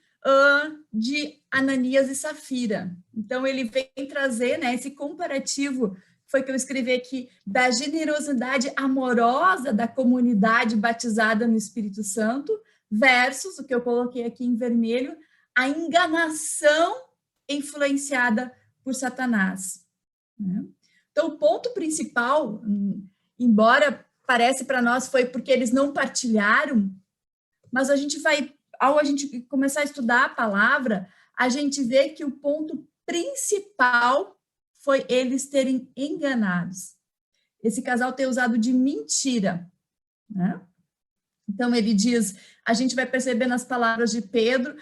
de Ananias e Safira. Então, ele vem trazer, né, esse comparativo, foi que eu escrevi aqui, da generosidade amorosa da comunidade batizada no Espírito Santo, versus, o que eu coloquei aqui em vermelho, a enganação influenciada por Satanás, né? Então, o ponto principal, embora parece para nós foi porque eles não partilharam, mas ao a gente começar a estudar a palavra, a gente vê que o ponto principal foi eles terem enganados. Esse casal ter usado de mentira, né? Então, ele diz, a gente vai perceber nas palavras de Pedro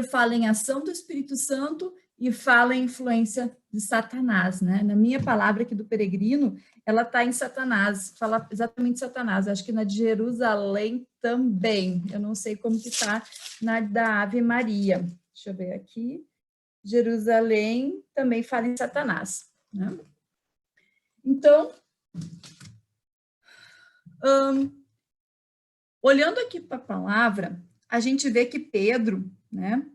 fala em ação do Espírito Santo e fala em influência de Satanás, né? Na minha palavra aqui do Peregrino, ela está em Satanás, fala exatamente Satanás. Acho que na de Jerusalém também. Eu não sei como que está na da Ave Maria. Deixa eu ver aqui. Jerusalém também fala em Satanás, né? Então, olhando aqui para a palavra, a gente vê que Pedro, né,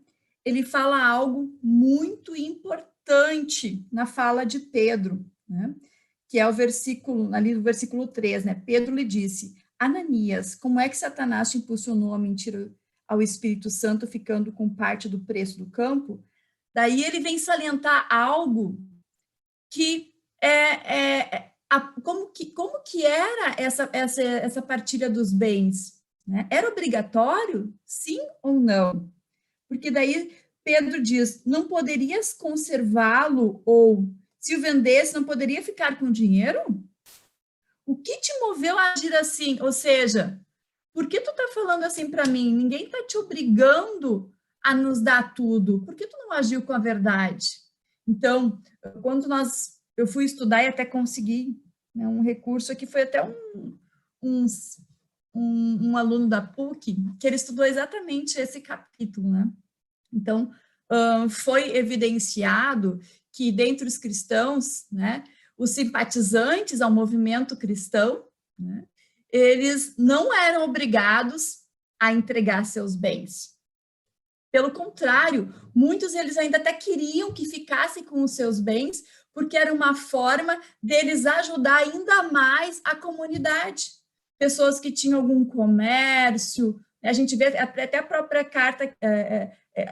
ele fala algo muito importante na fala de Pedro, né, que é o versículo, ali do versículo 3, né? Pedro lhe disse: Ananias, como é que Satanás te impulsionou a mentir ao Espírito Santo, ficando com parte do preço do campo? Daí ele vem salientar algo que como que era essa partilha dos bens, né? Era obrigatório, sim ou não? Porque daí Pedro diz: não poderias conservá-lo, ou se o vendesse, não poderia ficar com o dinheiro? O que te moveu a agir assim? Ou seja, por que tu está falando assim para mim? Ninguém está te obrigando a nos dar tudo. Por que tu não agiu com a verdade? Então, quando eu fui estudar e até consegui, né, um recurso aqui, foi até um aluno da PUC, que ele estudou exatamente esse capítulo, né? Então, foi evidenciado que, dentre os cristãos, né, os simpatizantes ao movimento cristão, né, eles não eram obrigados a entregar seus bens. Pelo contrário, muitos eles ainda até queriam que ficassem com os seus bens, porque era uma forma deles ajudar ainda mais a comunidade. Pessoas que tinham algum comércio, a gente vê até a própria carta,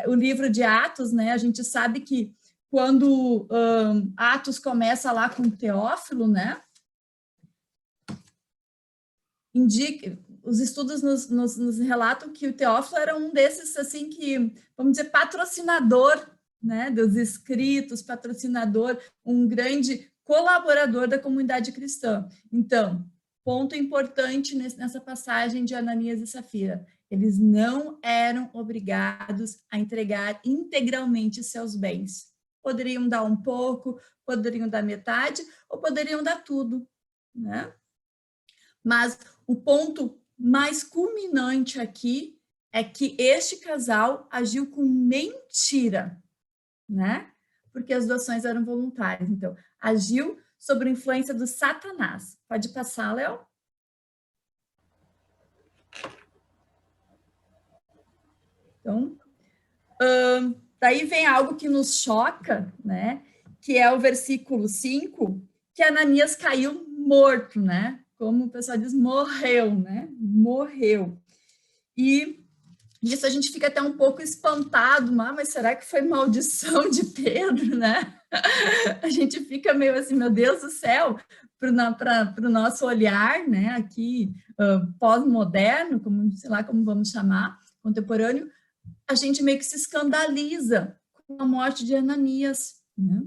o livro de Atos, né? A gente sabe que quando Atos começa lá com Teófilo, né? Os estudos nos relatam que o Teófilo era um desses, assim, que, vamos dizer, patrocinador, né, dos escritos, patrocinador, um grande colaborador da comunidade cristã. Então, ponto importante nessa passagem de Ananias e Safira: eles não eram obrigados a entregar integralmente seus bens. Poderiam dar um pouco, poderiam dar metade, ou poderiam dar tudo, né? Mas o ponto mais culminante aqui é que este casal agiu com mentira, né? Porque as doações eram voluntárias. Então, agiu sob a influência do Satanás. Pode passar, Léo? Então, daí vem algo que nos choca, né? Que é o versículo 5, que Ananias caiu morto, né? Como o pessoal diz, morreu, né? Morreu. E isso a gente fica até um pouco espantado, mas será que foi maldição de Pedro, né? A gente fica meio assim, meu Deus do céu, para o nosso olhar, né? Aqui, pós-moderno, como, sei lá como vamos chamar, contemporâneo, a gente meio que se escandaliza com a morte de Ananias, né?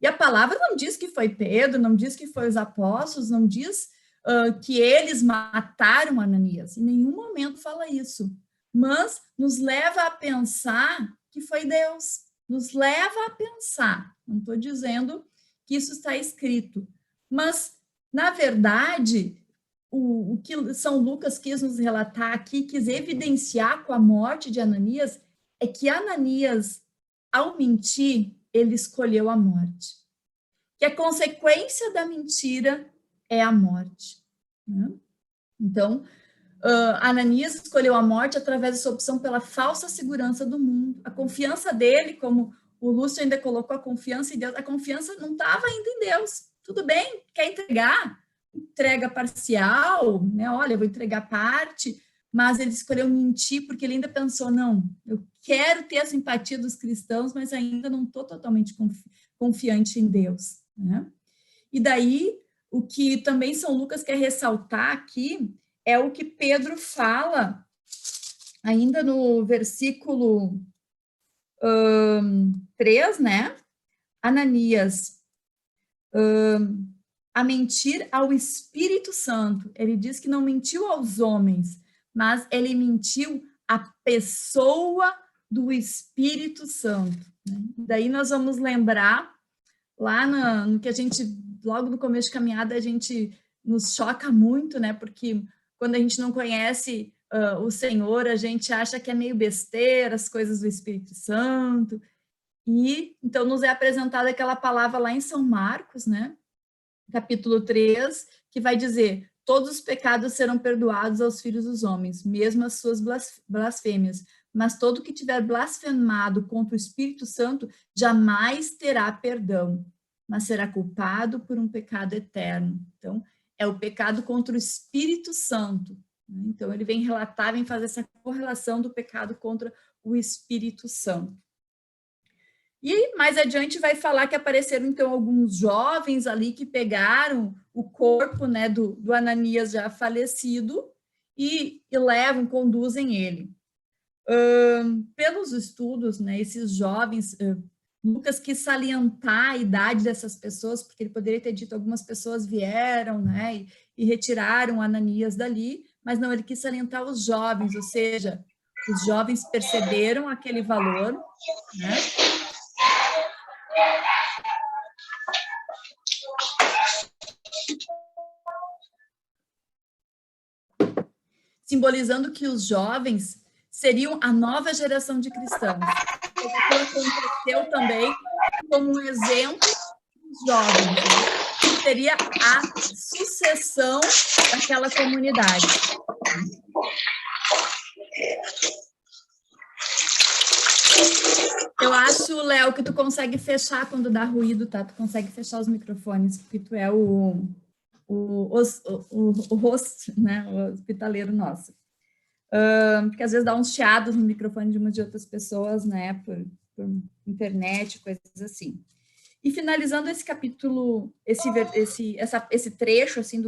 E a palavra não diz que foi Pedro, não diz que foi os apóstolos, não diz que eles mataram Ananias. Em nenhum momento fala isso. Mas nos leva a pensar que foi Deus. Nos leva a pensar. Não estou dizendo que isso está escrito. Mas, na verdade, o que São Lucas quis nos relatar aqui, quis evidenciar com a morte de Ananias, é que Ananias, ao mentir, ele escolheu a morte. Que a consequência da mentira é a morte, né? Então, Ananias escolheu a morte através da sua opção pela falsa segurança do mundo. A confiança dele, como o Lúcio ainda colocou, a confiança em Deus, a confiança não estava ainda em Deus. Tudo bem, quer entregar? Entrega parcial, né? Olha, eu vou entregar parte, mas ele escolheu mentir porque ele ainda pensou, não, eu quero ter a simpatia dos cristãos, mas ainda não estou totalmente confiante em Deus, né? E daí, o que também São Lucas quer ressaltar aqui é o que Pedro fala, ainda no versículo 3, né? Ananias, a mentir ao Espírito Santo. Ele diz que não mentiu aos homens, mas ele mentiu à pessoa do Espírito Santo, né? Daí nós vamos lembrar, lá no que a gente, logo no começo de caminhada, a gente nos choca muito, né? Porque quando a gente não conhece o Senhor, a gente acha que é meio besteira as coisas do Espírito Santo. E então nos é apresentada aquela palavra lá em São Marcos, né? Capítulo 3, que vai dizer: todos os pecados serão perdoados aos filhos dos homens, mesmo as suas blasfêmias. Mas todo que tiver blasfemado contra o Espírito Santo jamais terá perdão, mas será culpado por um pecado eterno. Então, é o pecado contra o Espírito Santo. Então, ele vem relatar, vem fazer essa correlação do pecado contra o Espírito Santo. E mais adiante vai falar que apareceram, então, alguns jovens ali que pegaram o corpo, né, do Ananias já falecido e levam, conduzem ele. Pelos estudos, né, esses jovens, Lucas quis salientar a idade dessas pessoas, porque ele poderia ter dito algumas pessoas vieram, né, e retiraram Ananias dali, mas não, ele quis salientar os jovens, ou seja, os jovens perceberam aquele valor, né, simbolizando que os jovens seriam a nova geração de cristãos. Aquilo aconteceu também como um exemplo dos jovens, né? Seria a sucessão daquela comunidade. Eu acho, Léo, que tu consegue fechar quando dá ruído, tá? Tu consegue fechar os microfones, porque tu é o host, né? O hospitaleiro nosso. Porque às vezes dá uns chiados no microfone de uma de outras pessoas, né? Por internet, coisas assim. E finalizando esse capítulo, esse trecho, assim,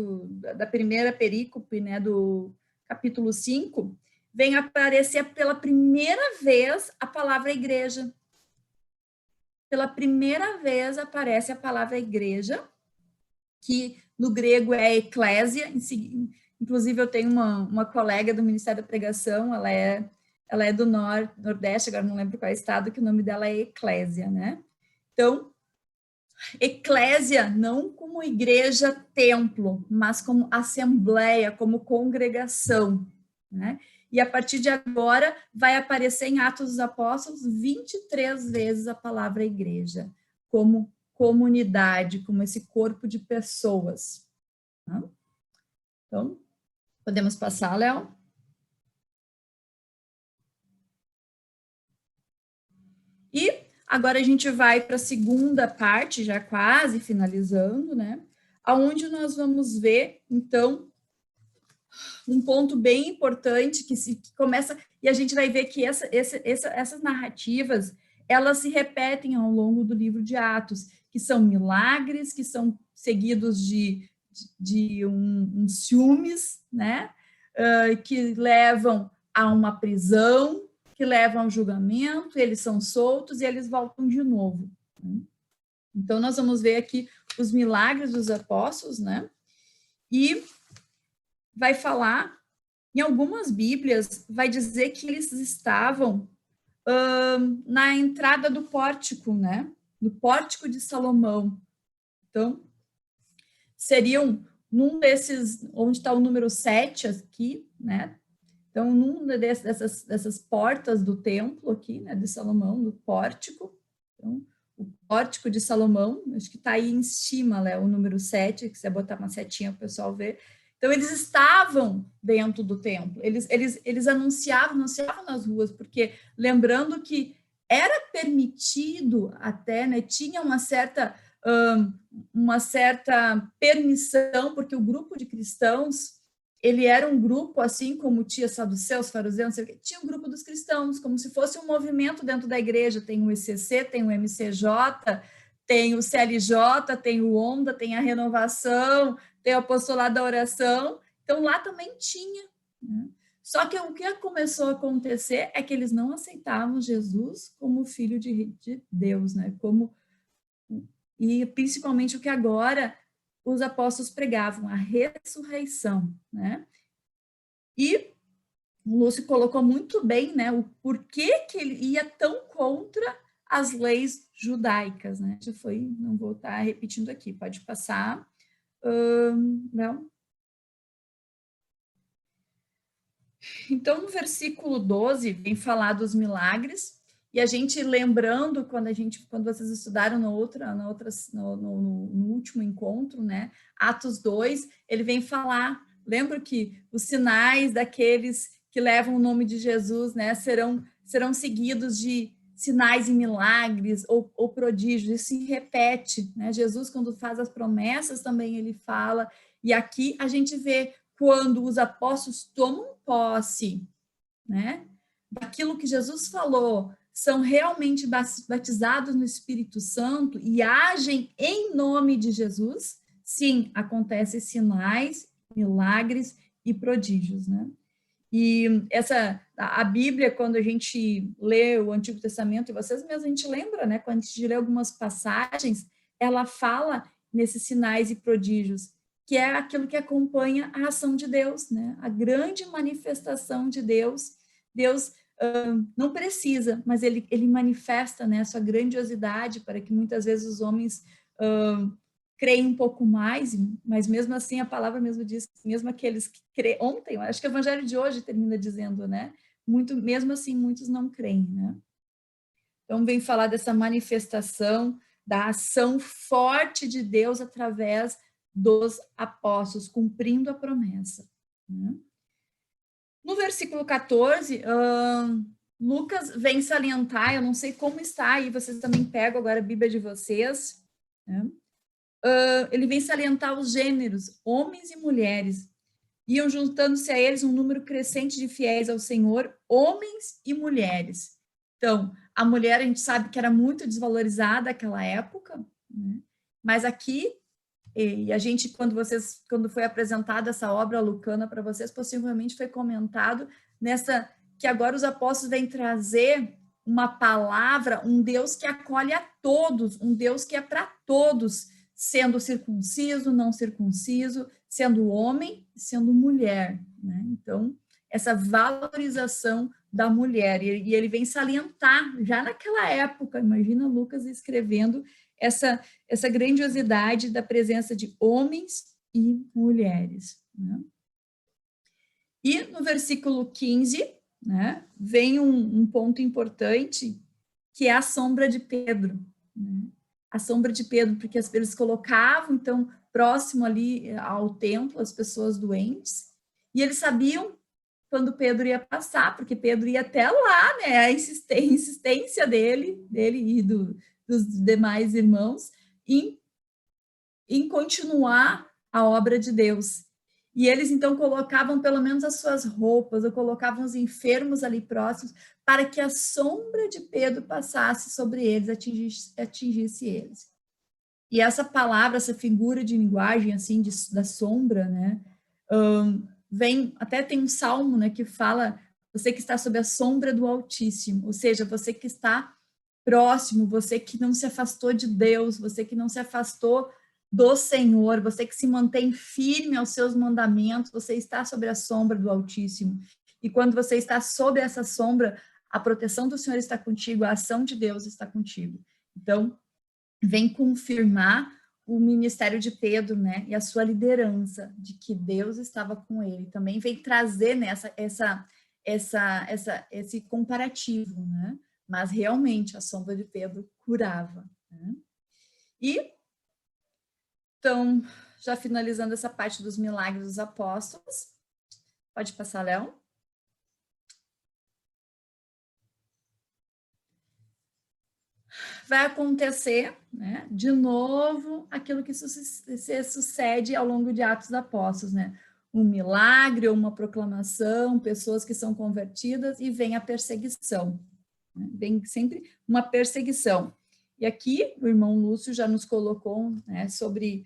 da primeira perícope, né? Do capítulo 5, vem aparecer pela primeira vez a palavra igreja. Pela primeira vez aparece a palavra igreja, que no grego é eclésia. Inclusive, eu tenho uma colega do Ministério da Pregação, ela é do Nordeste, agora não lembro qual é o estado, que o nome dela é eclésia, né? Então, eclésia não como igreja-templo, mas como assembleia, como congregação, né? E a partir de agora vai aparecer em Atos dos Apóstolos 23 vezes a palavra igreja, como comunidade, como esse corpo de pessoas. Tá? Então, podemos passar, Léo? E agora a gente vai para a segunda parte, já quase finalizando, né? Aonde nós vamos ver, então, um ponto bem importante que começa, e a gente vai ver que essas narrativas, elas se repetem ao longo do livro de Atos, que são milagres, que são seguidos de ciúmes, né? Que levam a uma prisão, que levam ao julgamento, eles são soltos e eles voltam de novo. Né? Então, nós vamos ver aqui os milagres dos apóstolos, né? E vai falar, em algumas Bíblias, vai dizer que eles estavam na entrada do pórtico, né? No pórtico de Salomão. Então, seriam num desses, onde está o número 7 aqui, né? Então, numa dessas portas do templo aqui, né, de Salomão, do pórtico. Então, o pórtico de Salomão, acho que está aí em cima, né, o número 7, que você botar uma setinha para o pessoal ver. Então, eles estavam dentro do templo, eles anunciavam nas ruas, porque lembrando que era permitido até, né, tinha uma certa permissão, porque o grupo de cristãos, ele era um grupo, assim como tinha saduceus, fariseus, não sei o quê, tinha um grupo dos cristãos, como se fosse um movimento dentro da igreja, tem o ECC, tem o MCJ, tem o CLJ, tem o ONDA, tem a Renovação, tem o Apostolado da Oração, então lá também tinha, né? Só que o que começou a acontecer é que eles não aceitavam Jesus como filho de Deus, né? E principalmente o que agora os apóstolos pregavam, a ressurreição, né? E o Lúcio colocou muito bem, né, o porquê que ele ia tão contra as leis judaicas, né? Já foi, não vou estar repetindo aqui, pode passar. Não. Então, no versículo 12, vem falar dos milagres, E a gente lembrando, quando vocês estudaram no último encontro, né? Atos 2, ele vem falar, lembra que os sinais daqueles que levam o nome de Jesus, né, serão seguidos de sinais e milagres ou prodígios. Isso se repete, né? Jesus, quando faz as promessas, também ele fala. E aqui a gente vê quando os apóstolos tomam posse, né, daquilo que Jesus falou, são realmente batizados no Espírito Santo e agem em nome de Jesus, sim, acontecem sinais, milagres e prodígios, né? E a Bíblia, quando a gente lê o Antigo Testamento, e vocês mesmos, a gente lembra, né? Quando a gente lê algumas passagens, ela fala nesses sinais e prodígios, que é aquilo que acompanha a ação de Deus, né? A grande manifestação de Deus. Deus não precisa, mas ele manifesta, né, a sua grandiosidade para que muitas vezes os homens creem um pouco mais, mas mesmo assim a palavra mesmo diz que mesmo aqueles que creem, ontem, acho que o evangelho de hoje termina dizendo, né, mesmo assim muitos não creem, né? Então vem falar dessa manifestação da ação forte de Deus através dos apóstolos, cumprindo a promessa, né? No versículo 14, Lucas vem salientar, eu não sei como está aí, vocês também pegam agora a Bíblia de vocês, né? Ele vem salientar os gêneros, homens e mulheres, iam juntando-se a eles um número crescente de fiéis ao Senhor, homens e mulheres. Então, a mulher a gente sabe que era muito desvalorizada naquela época, né? Mas aqui, e a gente, quando foi apresentada essa obra lucana para vocês, possivelmente foi comentado que agora os apóstolos vêm trazer uma palavra, um Deus que acolhe a todos, um Deus que é para todos, sendo circunciso, não circunciso, sendo homem, sendo mulher, né? Então, essa valorização da mulher, e ele vem salientar, já naquela época, imagina Lucas escrevendo essa grandiosidade da presença de homens e mulheres, né? E no versículo 15, né, vem um ponto importante, que é a sombra de Pedro, né? A sombra de Pedro, porque eles colocavam, então, próximo ali ao templo, as pessoas doentes, e eles sabiam quando Pedro ia passar, porque Pedro ia até lá, né, a insistência dele e dos demais irmãos, em continuar a obra de Deus. E eles, então, colocavam pelo menos as suas roupas, ou colocavam os enfermos ali próximos, para que a sombra de Pedro passasse sobre eles, atingisse eles. E essa palavra, essa figura de linguagem, assim, da sombra, né, até tem um salmo, né, que fala, você que está sob a sombra do Altíssimo, ou seja, você que está próximo, você que não se afastou de Deus, você que não se afastou do Senhor, você que se mantém firme aos seus mandamentos, você está sobre a sombra do Altíssimo. E quando você está sob essa sombra, a proteção do Senhor está contigo, a ação de Deus está contigo. Então, vem confirmar o ministério de Pedro, né, e a sua liderança, de que Deus estava com ele. Também vem trazer, né, esse comparativo, né? Mas realmente a sombra de Pedro curava, né? E então, já finalizando essa parte dos milagres dos apóstolos, pode passar, Léo. Vai acontecer, né, de novo, aquilo que sucede ao longo de Atos dos Apóstolos, né? Um milagre ou uma proclamação, pessoas que são convertidas, e vem a perseguição, né? Vem sempre uma perseguição. E aqui o irmão Lúcio já nos colocou, né, sobre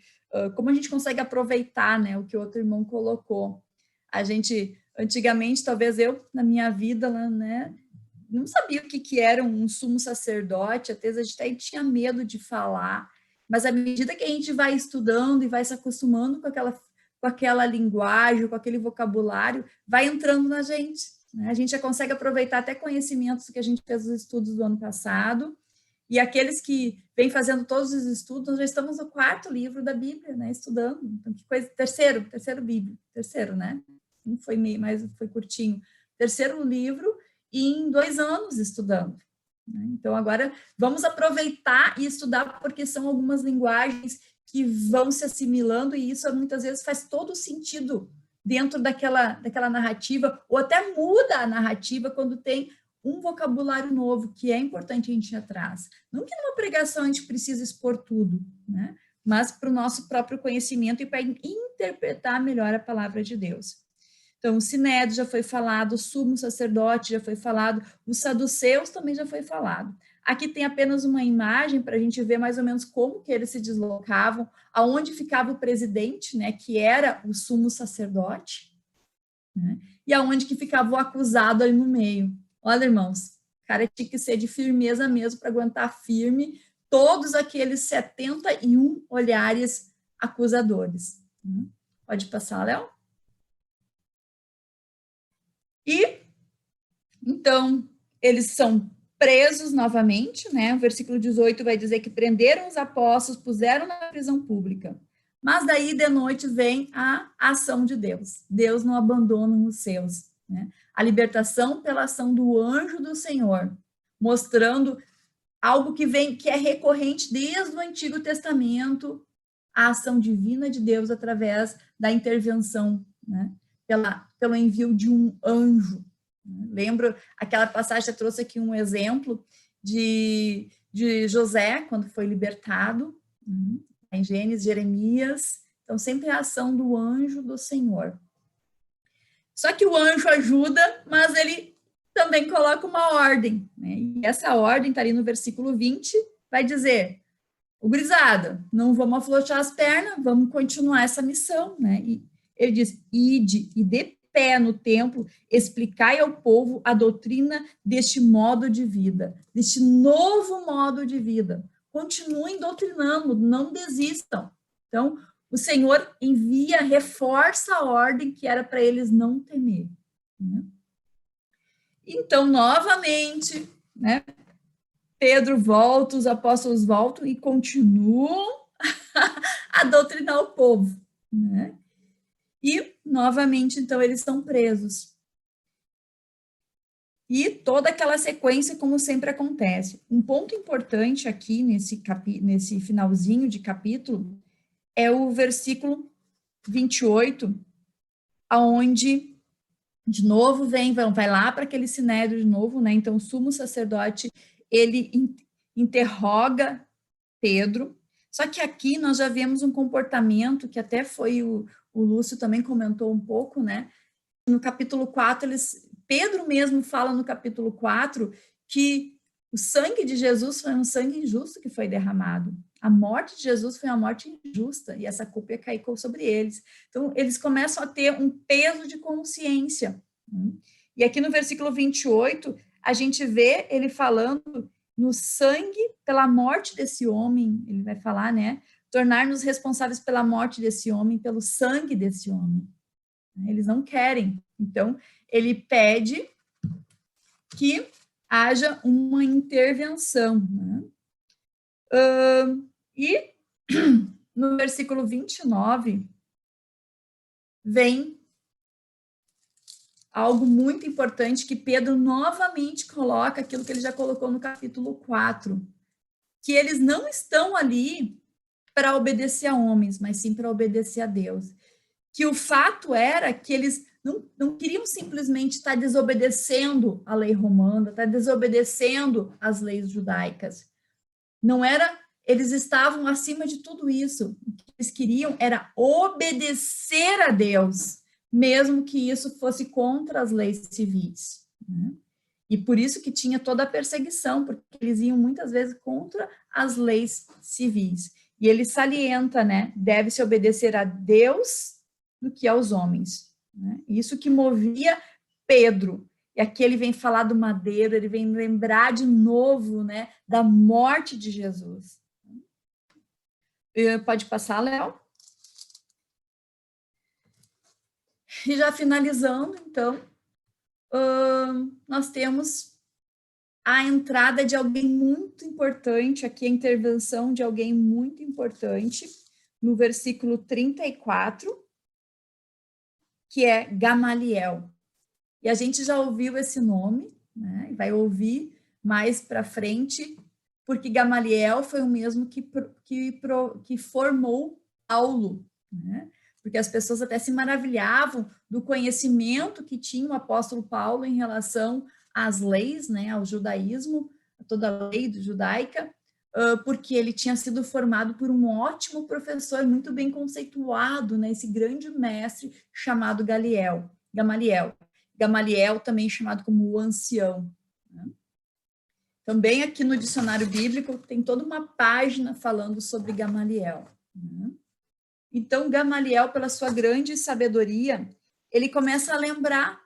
como a gente consegue aproveitar, né, o que o outro irmão colocou. A gente, antigamente, talvez eu, na minha vida, né, não sabia o que era um sumo sacerdote, até a gente até tinha medo de falar, mas à medida que a gente vai estudando e vai se acostumando com aquela linguagem, com aquele vocabulário, vai entrando na gente, né? A gente já consegue aproveitar até conhecimentos que a gente fez nos estudos do ano passado, e aqueles que vêm fazendo todos os estudos, nós já estamos no 4º livro da Bíblia, né, estudando. Então, que coisa, terceiro Bíblia, né? Não foi meio, mas foi curtinho. 3º livro, e em 2 anos estudando, né? Então, agora, vamos aproveitar e estudar, porque são algumas linguagens que vão se assimilando, e isso muitas vezes faz todo sentido dentro daquela narrativa, ou até muda a narrativa quando tem um vocabulário novo, que é importante a gente ir atrás. Não que numa pregação a gente precisa expor tudo, né? Mas para o nosso próprio conhecimento e para interpretar melhor a palavra de Deus. Então, o Sinédrio já foi falado, o sumo sacerdote já foi falado, os saduceus também já foi falado. Aqui tem apenas uma imagem para a gente ver mais ou menos como que eles se deslocavam, aonde ficava o presidente, né, que era o sumo sacerdote, né, e aonde que ficava o acusado ali no meio. Olha, irmãos, o cara tinha que ser de firmeza mesmo para aguentar firme todos aqueles 71 olhares acusadores. Pode passar, Léo? E, então, eles são presos novamente, né? O versículo 18 vai dizer que prenderam os apóstolos, puseram na prisão pública. Mas daí, de noite, vem a ação de Deus. Deus não abandona os seus, né? A libertação pela ação do anjo do Senhor, mostrando algo que é recorrente desde o Antigo Testamento, a ação divina de Deus através da intervenção, né? Pelo envio de um anjo. Lembro aquela passagem, eu trouxe aqui um exemplo de José, quando foi libertado, em Gênesis, Jeremias. Então, sempre a ação do anjo do Senhor. Só que o anjo ajuda, mas ele também coloca uma ordem, né? E essa ordem está ali no versículo 20, vai dizer: o gurizada, não vamos afrouxar as pernas, vamos continuar essa missão, né? E ele diz: ide e de pé no templo, explicai ao povo a doutrina deste modo de vida, deste novo modo de vida. Continuem doutrinando, não desistam. Então, o Senhor envia, reforça a ordem que era para eles não temer, né? Então, novamente, né, Pedro volta, os apóstolos voltam e continuam a doutrinar o povo, né? E, novamente, então, eles são presos. E toda aquela sequência, como sempre acontece. Um ponto importante aqui, nesse finalzinho de capítulo, é o versículo 28, aonde, de novo, vai lá para aquele sinédrio de novo, né? Então, o sumo sacerdote, ele interroga Pedro, só que aqui nós já vemos um comportamento que até foi o Lúcio também comentou um pouco, né? No capítulo 4, Pedro mesmo fala no capítulo 4 que o sangue de Jesus foi um sangue injusto que foi derramado. A morte de Jesus foi uma morte injusta e essa culpa ia cair sobre eles. Então, eles começam a ter um peso de consciência. E aqui no versículo 28, a gente vê ele falando no sangue pela morte desse homem, ele vai falar, né? Tornar-nos responsáveis pela morte desse homem, pelo sangue desse homem. Eles não querem. Então, ele pede que haja uma intervenção, né? E no versículo 29, vem algo muito importante que Pedro novamente coloca, aquilo que ele já colocou no capítulo 4, que eles não estão ali para obedecer a homens, mas sim para obedecer a Deus. Que o fato era que eles não queriam simplesmente estar desobedecendo a lei romana, estar desobedecendo as leis judaicas. Não era, eles estavam acima de tudo isso. O que eles queriam era obedecer a Deus, mesmo que isso fosse contra as leis civis, né? E por isso que tinha toda a perseguição, porque eles iam muitas vezes contra as leis civis. E ele salienta, né? Deve-se obedecer a Deus do que aos homens, né? Isso que movia Pedro. E aqui ele vem falar do madeiro, ele vem lembrar de novo, né, da morte de Jesus. Pode passar, Léo? E já finalizando, então, nós temos a entrada de alguém muito importante, aqui a intervenção de alguém muito importante, no versículo 34, que é Gamaliel. E a gente já ouviu esse nome, né? Vai ouvir mais para frente, porque Gamaliel foi o mesmo que formou Paulo, né? Porque as pessoas até se maravilhavam do conhecimento que tinha o apóstolo Paulo em relação às leis, né, ao judaísmo, a toda a lei judaica, porque ele tinha sido formado por um ótimo professor, muito bem conceituado, né, esse grande mestre chamado Gamaliel. Gamaliel também chamado como o ancião, né? Também aqui no dicionário bíblico tem toda uma página falando sobre Gamaliel, né? Então, Gamaliel, pela sua grande sabedoria, ele começa a lembrar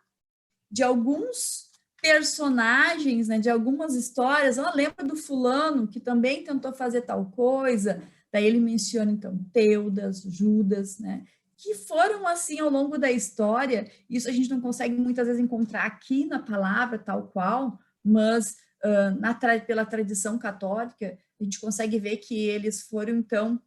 de alguns personagens, né, de algumas histórias. Lembra do fulano que também tentou fazer tal coisa? Daí ele menciona, então, Teudas, Judas, né, que foram assim ao longo da história. Isso a gente não consegue muitas vezes encontrar aqui na palavra tal qual, mas pela tradição católica, a gente consegue ver que eles foram, então,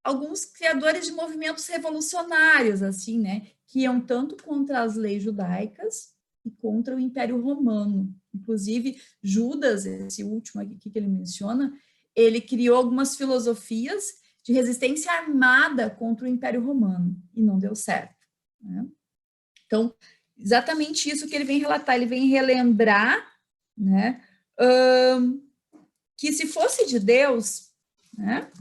alguns criadores de movimentos revolucionários, assim, né, que iam tanto contra as leis judaicas e contra o Império Romano. Inclusive, Judas, esse último aqui que ele menciona, ele criou algumas filosofias de resistência armada contra o Império Romano, e não deu certo, né? Então, exatamente isso que ele vem relatar, ele vem relembrar, né, que se fosse de Deus, né,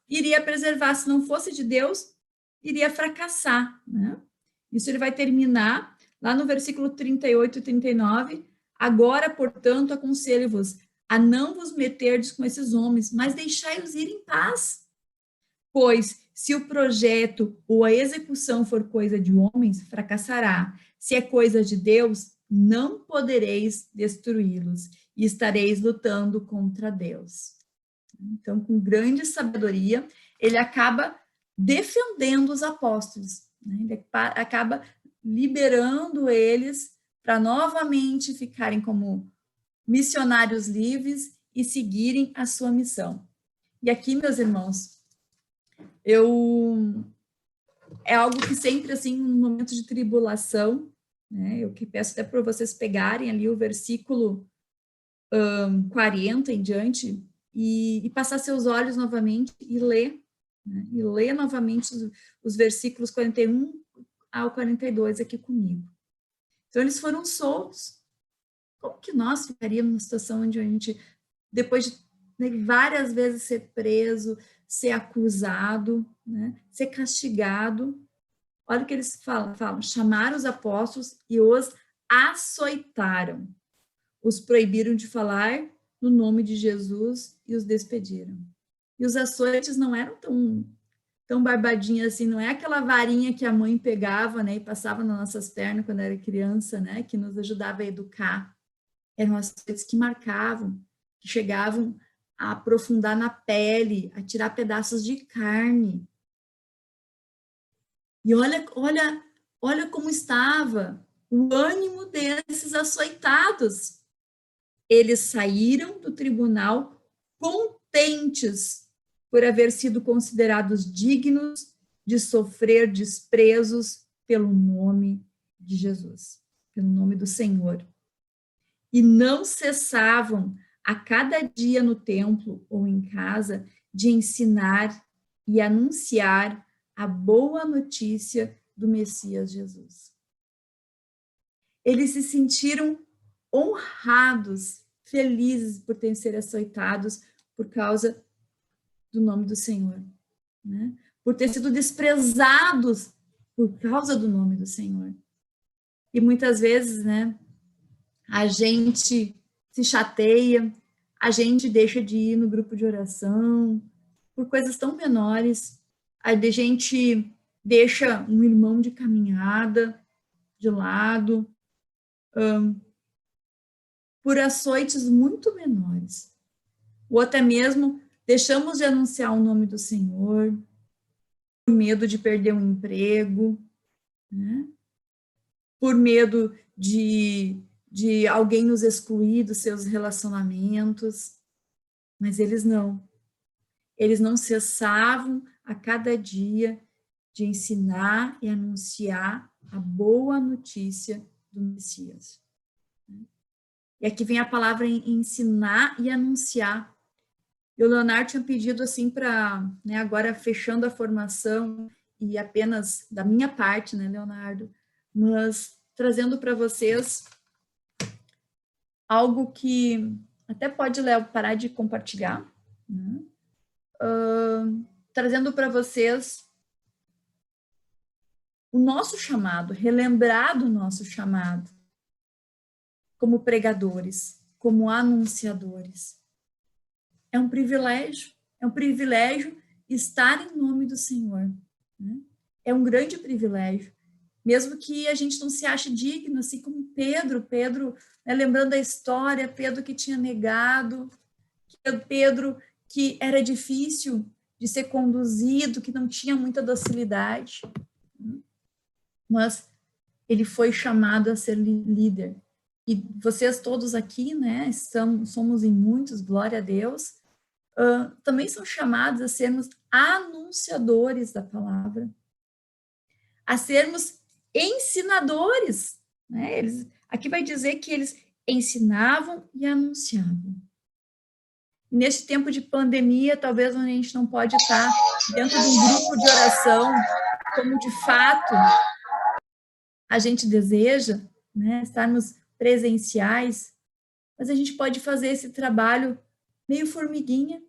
iria preservar, se não fosse de Deus, iria fracassar, né? Isso ele vai terminar lá no versículo 38 e 39. Agora, portanto, aconselho-vos a não vos meterdes com esses homens, mas deixai-os ir em paz. Pois, se o projeto ou a execução for coisa de homens, fracassará. Se é coisa de Deus, não podereis destruí-los e estareis lutando contra Deus. Então, com grande sabedoria, ele acaba defendendo os apóstolos, né? Ele acaba liberando eles para novamente ficarem como missionários livres e seguirem a sua missão. E aqui, meus irmãos, é algo que sempre, assim, no momento de tribulação, né, eu que peço até para vocês pegarem ali o versículo 40 em diante, e passar seus olhos novamente e ler, né? E ler novamente os versículos 41 ao 42 aqui comigo. Então, eles foram soltos. Como que nós ficaríamos numa situação onde a gente, depois de, né, várias vezes ser preso, ser acusado, né, ser castigado? Olha o que eles falam, chamaram os apóstolos e os açoitaram. Os proibiram de falar no nome de Jesus e os despediram. E os açoites não eram tão barbadinhos assim, não é aquela varinha que a mãe pegava, né, e passava nas nossas pernas quando era criança, né, que nos ajudava a educar. Eram açoites que marcavam, que chegavam a aprofundar na pele, a tirar pedaços de carne. E olha como estava o ânimo desses açoitados. Eles saíram do tribunal contentes por haver sido considerados dignos de sofrer desprezos pelo nome de Jesus, pelo nome do Senhor. E não cessavam a cada dia no templo ou em casa de ensinar e anunciar a boa notícia do Messias Jesus. Eles se sentiram honrados, felizes por terem sido açoitados por causa do nome do Senhor, né? Por ter sido desprezados por causa do nome do Senhor. E muitas vezes, né, a gente se chateia, a gente deixa de ir no grupo de oração por coisas tão menores, a gente deixa um irmão de caminhada de lado, por açoites muito menores. Ou até mesmo deixamos de anunciar o nome do Senhor, por medo de perder um emprego, né? Por medo de alguém nos excluir dos seus relacionamentos. Mas eles não. Eles não cessavam a cada dia de ensinar e anunciar a boa notícia do Messias. E aqui vem a palavra ensinar e anunciar. E o Leonardo tinha pedido assim para, né, agora fechando a formação, e apenas da minha parte, né, Leonardo, mas trazendo para vocês algo que até pode, Léo, parar de compartilhar, né? Trazendo para vocês o nosso chamado, relembrar do nosso chamado como pregadores, como anunciadores. É um privilégio estar em nome do Senhor, né? É um grande privilégio, mesmo que a gente não se ache digno, assim como Pedro, né, lembrando da história, Pedro que tinha negado, Pedro que era difícil de ser conduzido, que não tinha muita docilidade, mas ele foi chamado a ser líder. E vocês todos aqui, né, somos em muitos, glória a Deus, também são chamados a sermos anunciadores da palavra, a sermos ensinadores, né? Aqui vai dizer que eles ensinavam e anunciavam. E nesse tempo de pandemia, talvez onde a gente não pode estar dentro de um grupo de oração, como de fato a gente deseja, né? Estarmos presenciais, mas a gente pode fazer esse trabalho meio formiguinha,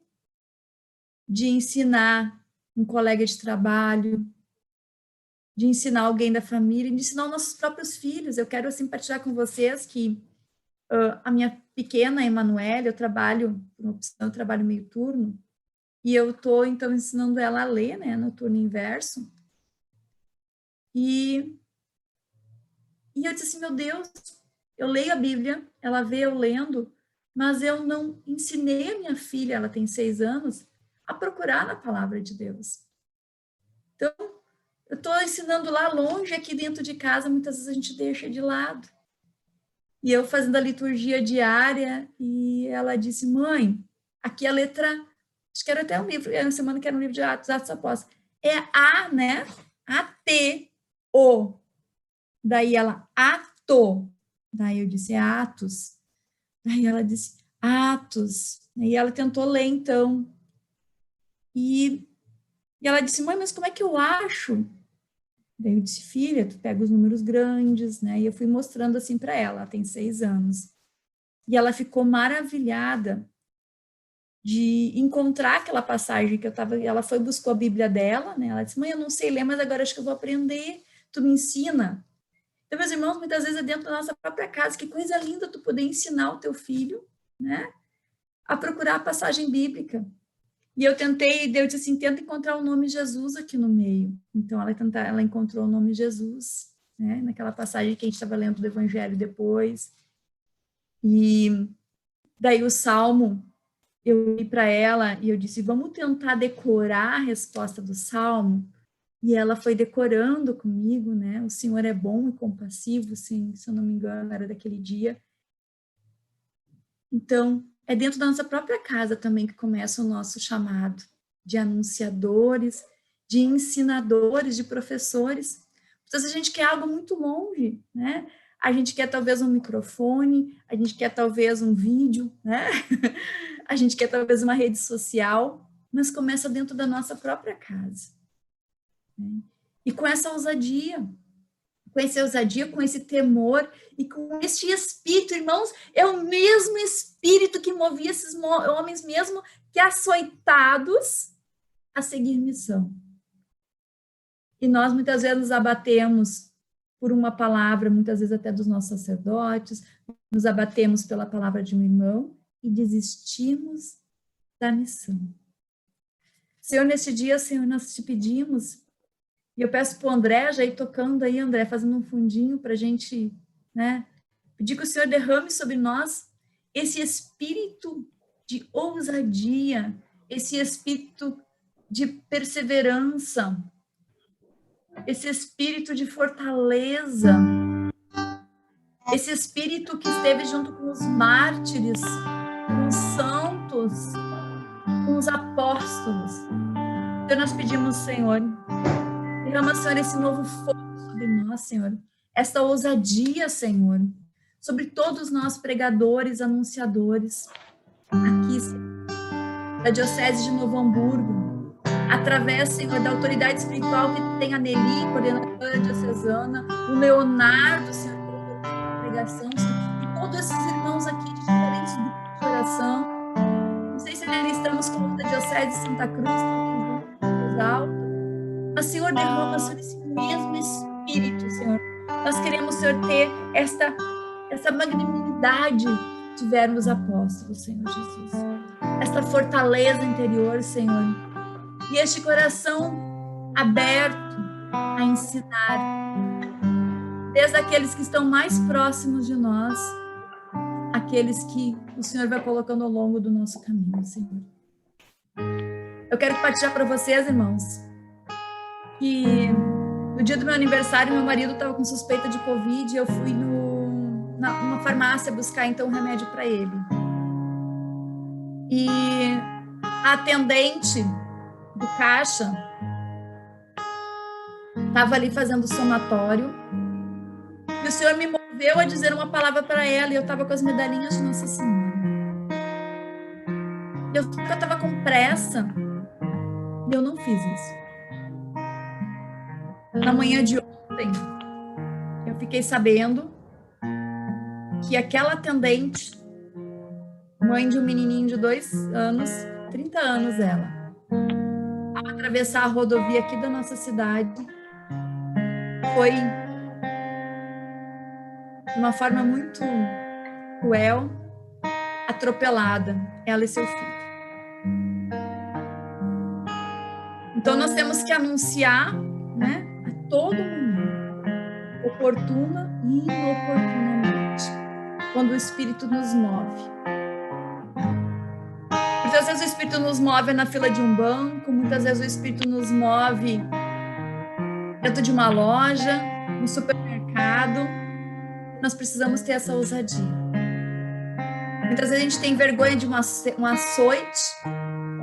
de ensinar um colega de trabalho, de ensinar alguém da família, de ensinar os nossos próprios filhos. Eu quero assim partilhar com vocês que a minha pequena Emanuele, eu trabalho meio turno, e eu estou então ensinando ela a ler, né, no turno inverso. E eu disse assim, meu Deus, eu leio a Bíblia, ela vê eu lendo, mas eu não ensinei a minha filha, ela tem 6 anos, a procurar na palavra de Deus. Então, eu estou ensinando lá longe, aqui dentro de casa, muitas vezes a gente deixa de lado. E eu fazendo a liturgia diária, e ela disse, mãe, aqui a letra, acho que era até um livro, era uma semana que era um livro de Atos Apóstolos, é A, né? A-T-O. Daí ela, ato. Daí eu disse, é Atos. Daí ela disse, Atos. E ela tentou ler, então. E ela disse, mãe, mas como é que eu acho? Daí eu disse, filha, tu pega os números grandes, né? E eu fui mostrando assim para ela tem 6 anos. E ela ficou maravilhada de encontrar aquela passagem que eu estava. Ela foi buscou a Bíblia dela, né? Ela disse, mãe, eu não sei ler, mas agora acho que eu vou aprender. Tu me ensina. Então, meus irmãos, muitas vezes é dentro da nossa própria casa. Que coisa linda tu poder ensinar o teu filho, né? A procurar a passagem bíblica. E eu tentei, eu disse assim, tenta encontrar o nome Jesus aqui no meio. Então, ela encontrou o nome Jesus, né? Naquela passagem que a gente estava lendo do Evangelho depois. E daí o Salmo, eu li para ela e eu disse, vamos tentar decorar a resposta do Salmo. E ela foi decorando comigo, né? O Senhor é bom e compassivo, sim, se eu não me engano, era daquele dia. Então, é dentro da nossa própria casa também que começa o nosso chamado de anunciadores, de ensinadores, de professores. Então, se a gente quer algo muito longe, né? A gente quer talvez um microfone, a gente quer talvez um vídeo, né? A gente quer talvez uma rede social, mas começa dentro da nossa própria casa. E com essa ousadia, com esse temor e com este espírito, irmãos, é o mesmo espírito que movia esses homens mesmo que açoitados a seguir missão. E nós muitas vezes nos abatemos por uma palavra, muitas vezes até dos nossos sacerdotes, nos abatemos pela palavra de um irmão e desistimos da missão. Senhor, neste dia, Senhor, nós te pedimos. E eu peço para o André, já ir tocando aí, André, fazendo um fundinho para a gente, né? Pedir que o Senhor derrame sobre nós esse espírito de ousadia, esse espírito de perseverança, esse espírito de fortaleza, esse espírito que esteve junto com os mártires, com os santos, com os apóstolos. Então nós pedimos, Senhor, derrama, Senhor, esse novo fogo sobre nós, Senhor. Esta ousadia, Senhor. sobre todos nós pregadores, anunciadores, aqui, Senhor, da Diocese de Novo Hamburgo, através, Senhor, da autoridade espiritual que tem a Nelly, coordenadora diocesana, o Leonardo, Senhor, da pregação, Senhor, e todos esses irmãos aqui de diferentes grupos de oração. Não sei se ainda estamos com a Diocese de Santa Cruz, Cruz Alta, mas, Senhor, derrama sobre esse mesmo Espírito, Senhor. Nós queremos, Senhor, ter essa magnanimidade que tiveram os apóstolos, Senhor Jesus. Esta fortaleza interior, Senhor. E este coração aberto a ensinar. Desde aqueles que estão mais próximos de nós, aqueles que o Senhor vai colocando ao longo do nosso caminho, Senhor. Eu quero partilhar para vocês, irmãos, que no dia do meu aniversário, meu marido estava com suspeita de Covid e eu fui numa farmácia buscar, então, um remédio para ele. E a atendente do caixa estava ali fazendo somatório e o Senhor me moveu a dizer uma palavra para ela e eu estava com as medalhinhas de Nossa Senhora. Eu estava com pressa e eu não fiz isso. Na manhã de ontem, eu fiquei sabendo que aquela atendente, mãe de um menininho de 2 anos, 30 anos ela, ao atravessar a rodovia aqui da nossa cidade, foi de uma forma muito cruel, atropelada, ela e seu filho. Então nós temos que anunciar, né, a todo momento, oportuna e inoportunamente, quando o Espírito nos move. Muitas vezes o Espírito nos move na fila de um banco, muitas vezes o Espírito nos move dentro de uma loja, no supermercado. Nós precisamos ter essa ousadia. Muitas vezes a gente tem vergonha de um açoite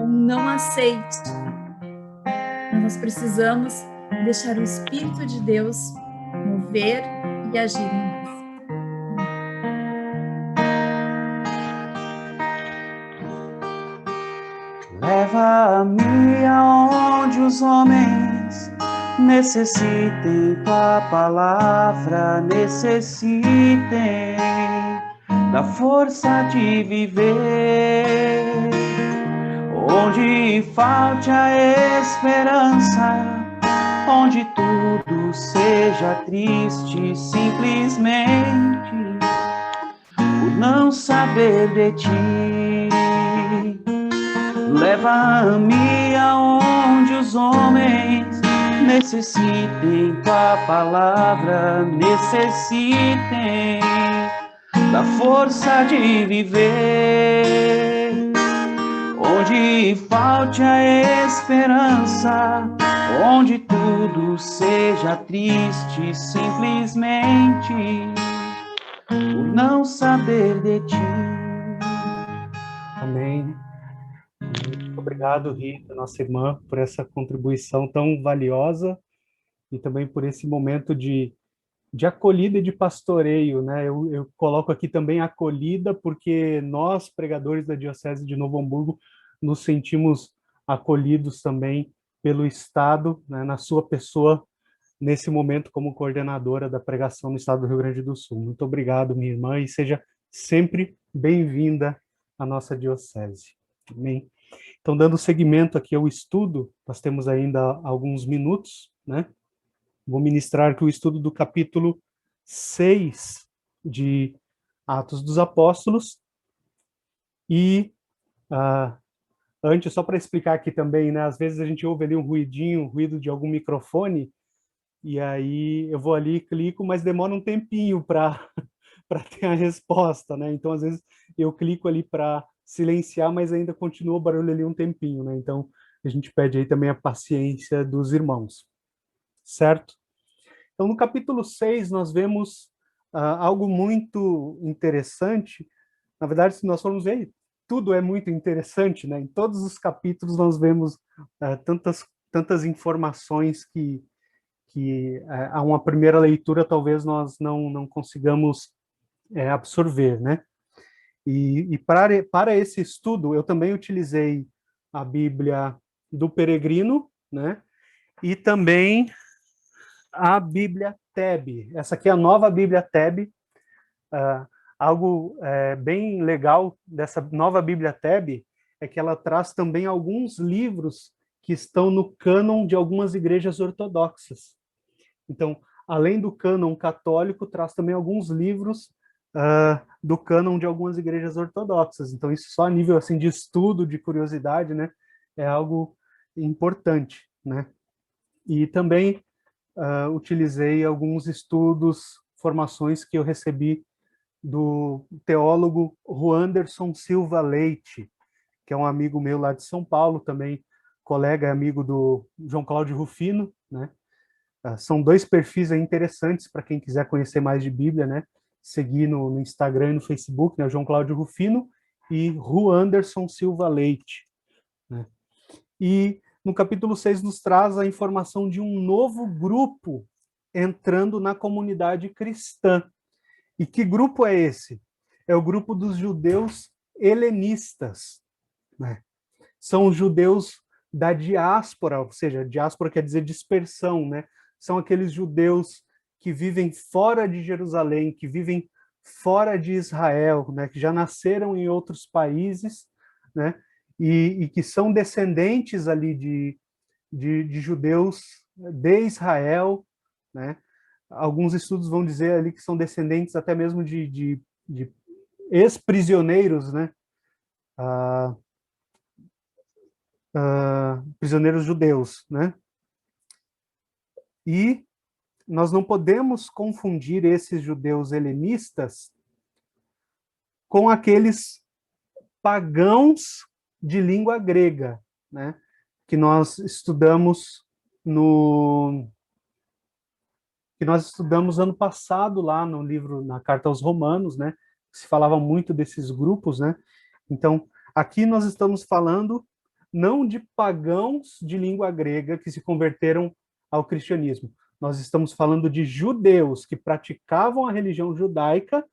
ou não aceite. Mas nós precisamos deixar o Espírito de Deus mover e agir em nós.
Leva-me aonde os homens necessitem tua palavra, necessitem da força de viver, onde falte a esperança, onde tudo seja triste simplesmente por não saber de ti. Leva-me aonde os homens necessitem tua palavra, necessitem da força de viver, onde falte a esperança, onde tudo seja triste simplesmente por não saber de ti.
Amém. Muito obrigado, Rita, nossa irmã, por essa contribuição tão valiosa e também por esse momento de acolhida e de pastoreio, né? Eu coloco aqui também acolhida porque nós, pregadores da Diocese de Novo Hamburgo, nos sentimos acolhidos também pelo Estado, né, na sua pessoa, nesse momento como coordenadora da pregação no Estado do Rio Grande do Sul. Muito obrigado, minha irmã, e seja sempre bem-vinda à nossa Diocese. Amém? Então, dando seguimento aqui ao estudo, nós temos ainda alguns minutos, né? Vou ministrar aqui o estudo do capítulo 6 de Atos dos Apóstolos. E antes, só para explicar aqui também, né? Às vezes a gente ouve ali um ruído de algum microfone, e aí eu vou ali e clico, mas demora um tempinho para ter a resposta, né? Então, às vezes, eu clico ali para silenciar, mas ainda continua o barulho ali um tempinho, né? Então, a gente pede aí também a paciência dos irmãos. Certo? Então, no capítulo 6, nós vemos algo muito interessante. Na verdade, se nós formos ver, tudo é muito interessante, né? Em todos os capítulos nós vemos tantas informações que a uma primeira leitura talvez nós não consigamos absorver, né? E para esse estudo, eu também utilizei a Bíblia do Peregrino, né? E também a Bíblia TEB. Essa aqui é a nova Bíblia TEB. Algo bem legal dessa nova Bíblia TEB é que ela traz também alguns livros que estão no cânon de algumas igrejas ortodoxas. Então, além do cânon católico, traz também alguns livros do cânon de algumas igrejas ortodoxas. Então, isso só a nível assim, de estudo, de curiosidade, né, é algo importante, né? E também utilizei alguns estudos, formações que eu recebi do teólogo Ruanderson Silva Leite, que é um amigo meu lá de São Paulo, também colega e amigo do João Cláudio Rufino, né? São dois perfis aí interessantes para quem quiser conhecer mais de Bíblia, né? Seguir no Instagram e no Facebook, né? João Cláudio Rufino e Ruanderson Silva Leite, né? E no capítulo 6 nos traz a informação de um novo grupo entrando na comunidade cristã. E que grupo é esse? É o grupo dos judeus helenistas, né? São os judeus da diáspora, ou seja, diáspora quer dizer dispersão, né? São aqueles judeus que vivem fora de Jerusalém, que vivem fora de Israel, né? Que já nasceram em outros países, né? E que são descendentes ali de judeus de Israel, né? Alguns estudos vão dizer ali que são descendentes até mesmo de ex-prisioneiros, né? Prisioneiros judeus, né? E nós não podemos confundir esses judeus helenistas com aqueles pagãos de língua grega, né? Que nós estudamos ano passado lá no livro, na Carta aos Romanos, né? Se falava muito desses grupos, né? Então, aqui nós estamos falando não de pagãos de língua grega que se converteram ao cristianismo. Nós estamos falando de judeus que praticavam a religião judaica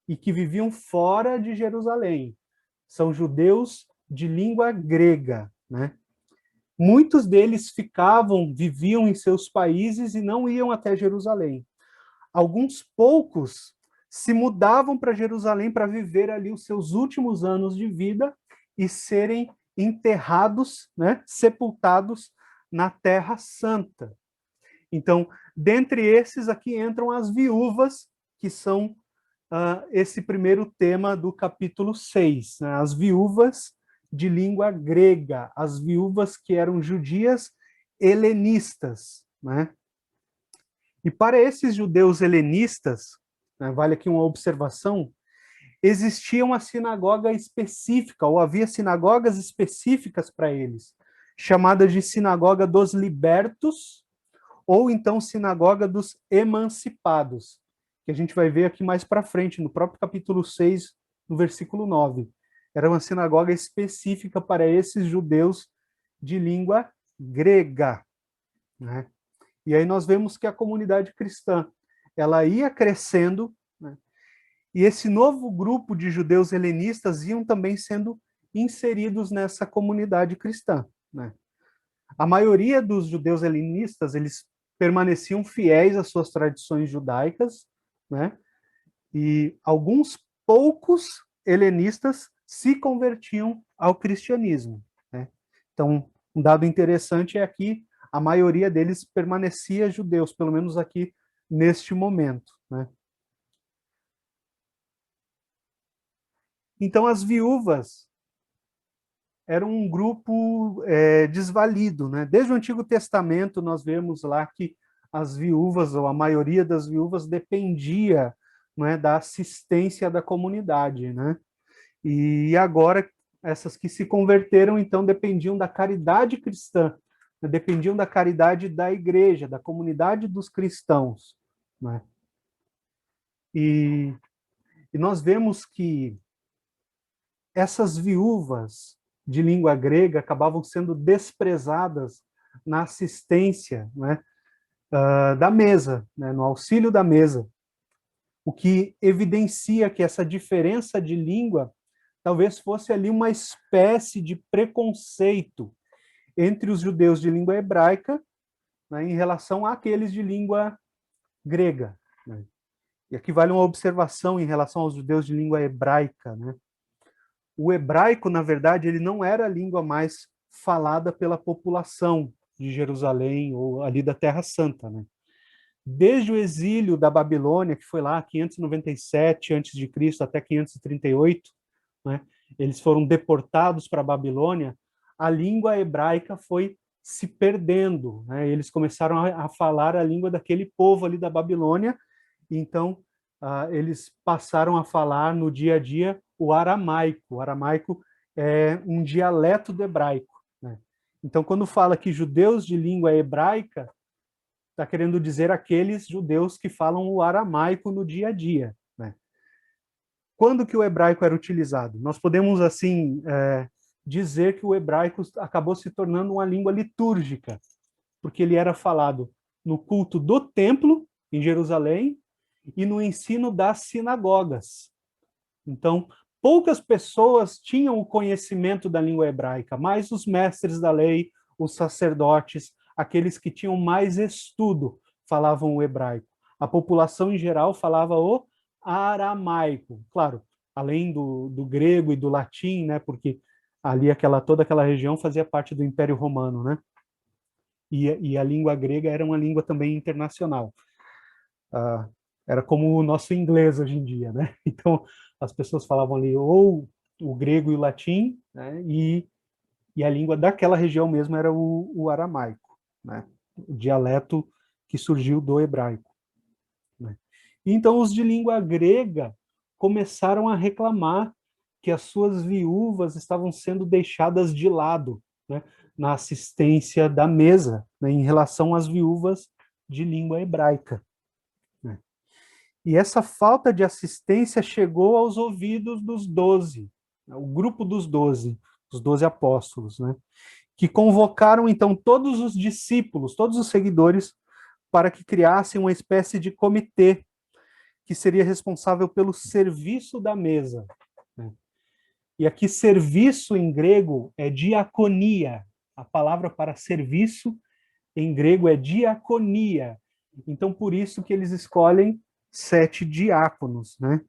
e que viviam fora de Jerusalém. São judeus de língua grega, né? Muitos deles viviam em seus países e não iam até Jerusalém. Alguns poucos se mudavam para Jerusalém para viver ali os seus últimos anos de vida e serem enterrados, né, sepultados na Terra Santa. Então, dentre esses aqui entram as viúvas, que são esse primeiro tema do capítulo 6, né, as viúvas de língua grega, as viúvas que eram judias helenistas, né? E para esses judeus helenistas, né, vale aqui uma observação, existia uma sinagoga específica, ou havia sinagogas específicas para eles, chamada de Sinagoga dos Libertos, ou então Sinagoga dos Emancipados, que a gente vai ver aqui mais para frente, no próprio capítulo 6, no versículo 9. Era uma sinagoga específica para esses judeus de língua grega, né? E aí nós vemos que a comunidade cristã, ela ia crescendo, né? E esse novo grupo de judeus helenistas iam também sendo inseridos nessa comunidade cristã, né? A maioria dos judeus helenistas, eles permaneciam fiéis às suas tradições judaicas, né? E alguns poucos helenistas se convertiam ao cristianismo, né? Então, um dado interessante é que a maioria deles permanecia judeus, pelo menos aqui neste momento, né? Então, as viúvas eram um grupo desvalido, né? Desde o Antigo Testamento, nós vemos lá que as viúvas, ou a maioria das viúvas, dependia, não é, da assistência da comunidade, né? E agora, essas que se converteram, então, dependiam da caridade cristã, né? Dependiam da caridade da igreja, da comunidade dos cristãos, né? E nós vemos que essas viúvas de língua grega acabavam sendo desprezadas na assistência, né, da mesa, né, no auxílio da mesa. o que evidencia que essa diferença de língua talvez fosse ali uma espécie de preconceito entre os judeus de língua hebraica, né, em relação àqueles de língua grega, né? E aqui vale uma observação em relação aos judeus de língua hebraica, né? O hebraico, na verdade, ele não era a língua mais falada pela população de Jerusalém ou ali da Terra Santa, né? Desde o exílio da Babilônia, que foi lá 597 a.C. até 538, né? Eles foram deportados para a Babilônia, a língua hebraica foi se perdendo, né? Eles começaram a falar a língua daquele povo ali da Babilônia, então eles passaram a falar no dia a dia o aramaico. O aramaico é um dialeto do hebraico, né? Então, quando fala que judeus de língua hebraica, está querendo dizer aqueles judeus que falam o aramaico no dia a dia, né? Quando que o hebraico era utilizado? Nós podemos, assim, dizer que o hebraico acabou se tornando uma língua litúrgica, porque ele era falado no culto do templo, em Jerusalém, e no ensino das sinagogas. Então, poucas pessoas tinham o conhecimento da língua hebraica, mas os mestres da lei, os sacerdotes, aqueles que tinham mais estudo, falavam o hebraico. A população em geral falava o aramaico, claro, além do grego e do latim, né, porque ali toda aquela região fazia parte do Império Romano, né? E a língua grega era uma língua também internacional. Era como o nosso inglês hoje em dia, né? Então, as pessoas falavam ali ou o grego e o latim, né? E a língua daquela região mesmo era o aramaico, né? O dialeto que surgiu do hebraico, né? Então, os de língua grega começaram a reclamar que as suas viúvas estavam sendo deixadas de lado, né, na assistência da mesa, né, em relação às viúvas de língua hebraica, né? E essa falta de assistência chegou aos ouvidos dos 12, né, o grupo dos 12, os 12 apóstolos, né, que convocaram, então, todos os discípulos, todos os seguidores, para que criassem uma espécie de comitê que seria responsável pelo serviço da mesa, né? E aqui serviço em grego é diaconia. A palavra para serviço em grego é diaconia. Então, por isso que eles escolhem 7 diáconos, né?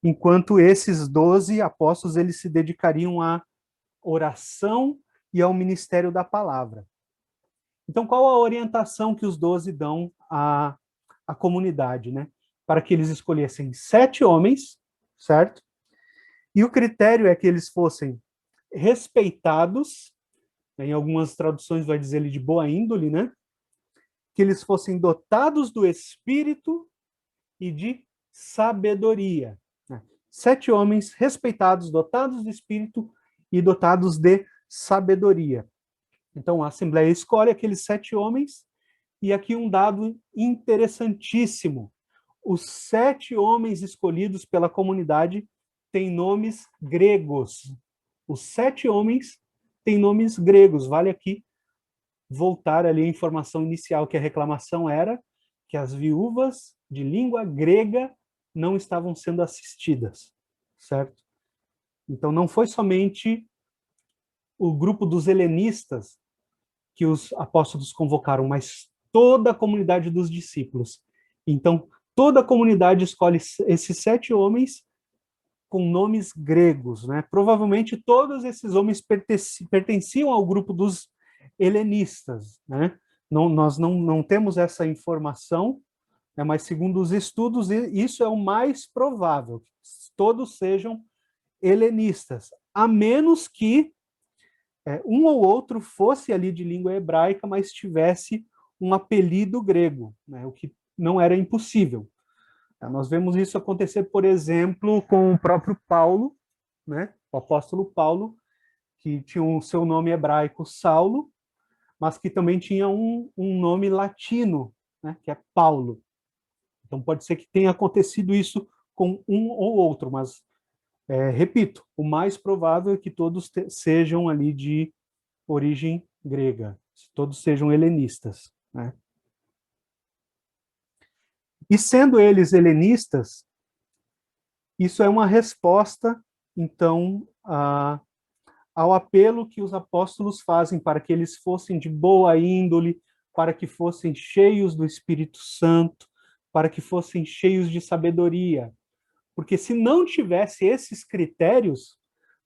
Enquanto esses 12 apóstolos, eles se dedicariam à oração e ao ministério da palavra. Então, qual a orientação que os 12 dão à comunidade, né? Para que eles escolhessem 7 homens, certo? E o critério é que eles fossem respeitados, né? Em algumas traduções vai dizer ele de boa índole, né? Que eles fossem dotados do espírito e de sabedoria, né? 7 homens respeitados, dotados de espírito e dotados de sabedoria. Então, a Assembleia escolhe aqueles 7 homens, e aqui um dado interessantíssimo. Os 7 homens escolhidos pela comunidade têm nomes gregos. Os 7 homens têm nomes gregos. Vale aqui voltar ali a informação inicial, que a reclamação era que as viúvas de língua grega não estavam sendo assistidas, certo? Então, não foi somente o grupo dos helenistas que os apóstolos convocaram, mas toda a comunidade dos discípulos. Então, toda a comunidade escolhe esses 7 homens com nomes gregos, né? Provavelmente todos esses homens pertenciam ao grupo dos helenistas, né? Nós não temos essa informação, né? Mas segundo os estudos, isso é o mais provável, que todos sejam helenistas, a menos que um ou outro fosse ali de língua hebraica, mas tivesse um apelido grego, né? O que não era impossível. Nós vemos isso acontecer, por exemplo, com o próprio Paulo, né? O apóstolo Paulo, que tinha o seu nome hebraico Saulo, mas que também tinha um nome latino, né? Que é Paulo. Então pode ser que tenha acontecido isso com um ou outro, mas, repito, o mais provável é que todos sejam ali de origem grega, todos sejam helenistas, né? E sendo eles helenistas, isso é uma resposta, então, ao apelo que os apóstolos fazem para que eles fossem de boa índole, para que fossem cheios do Espírito Santo, para que fossem cheios de sabedoria. Porque se não tivesse esses critérios,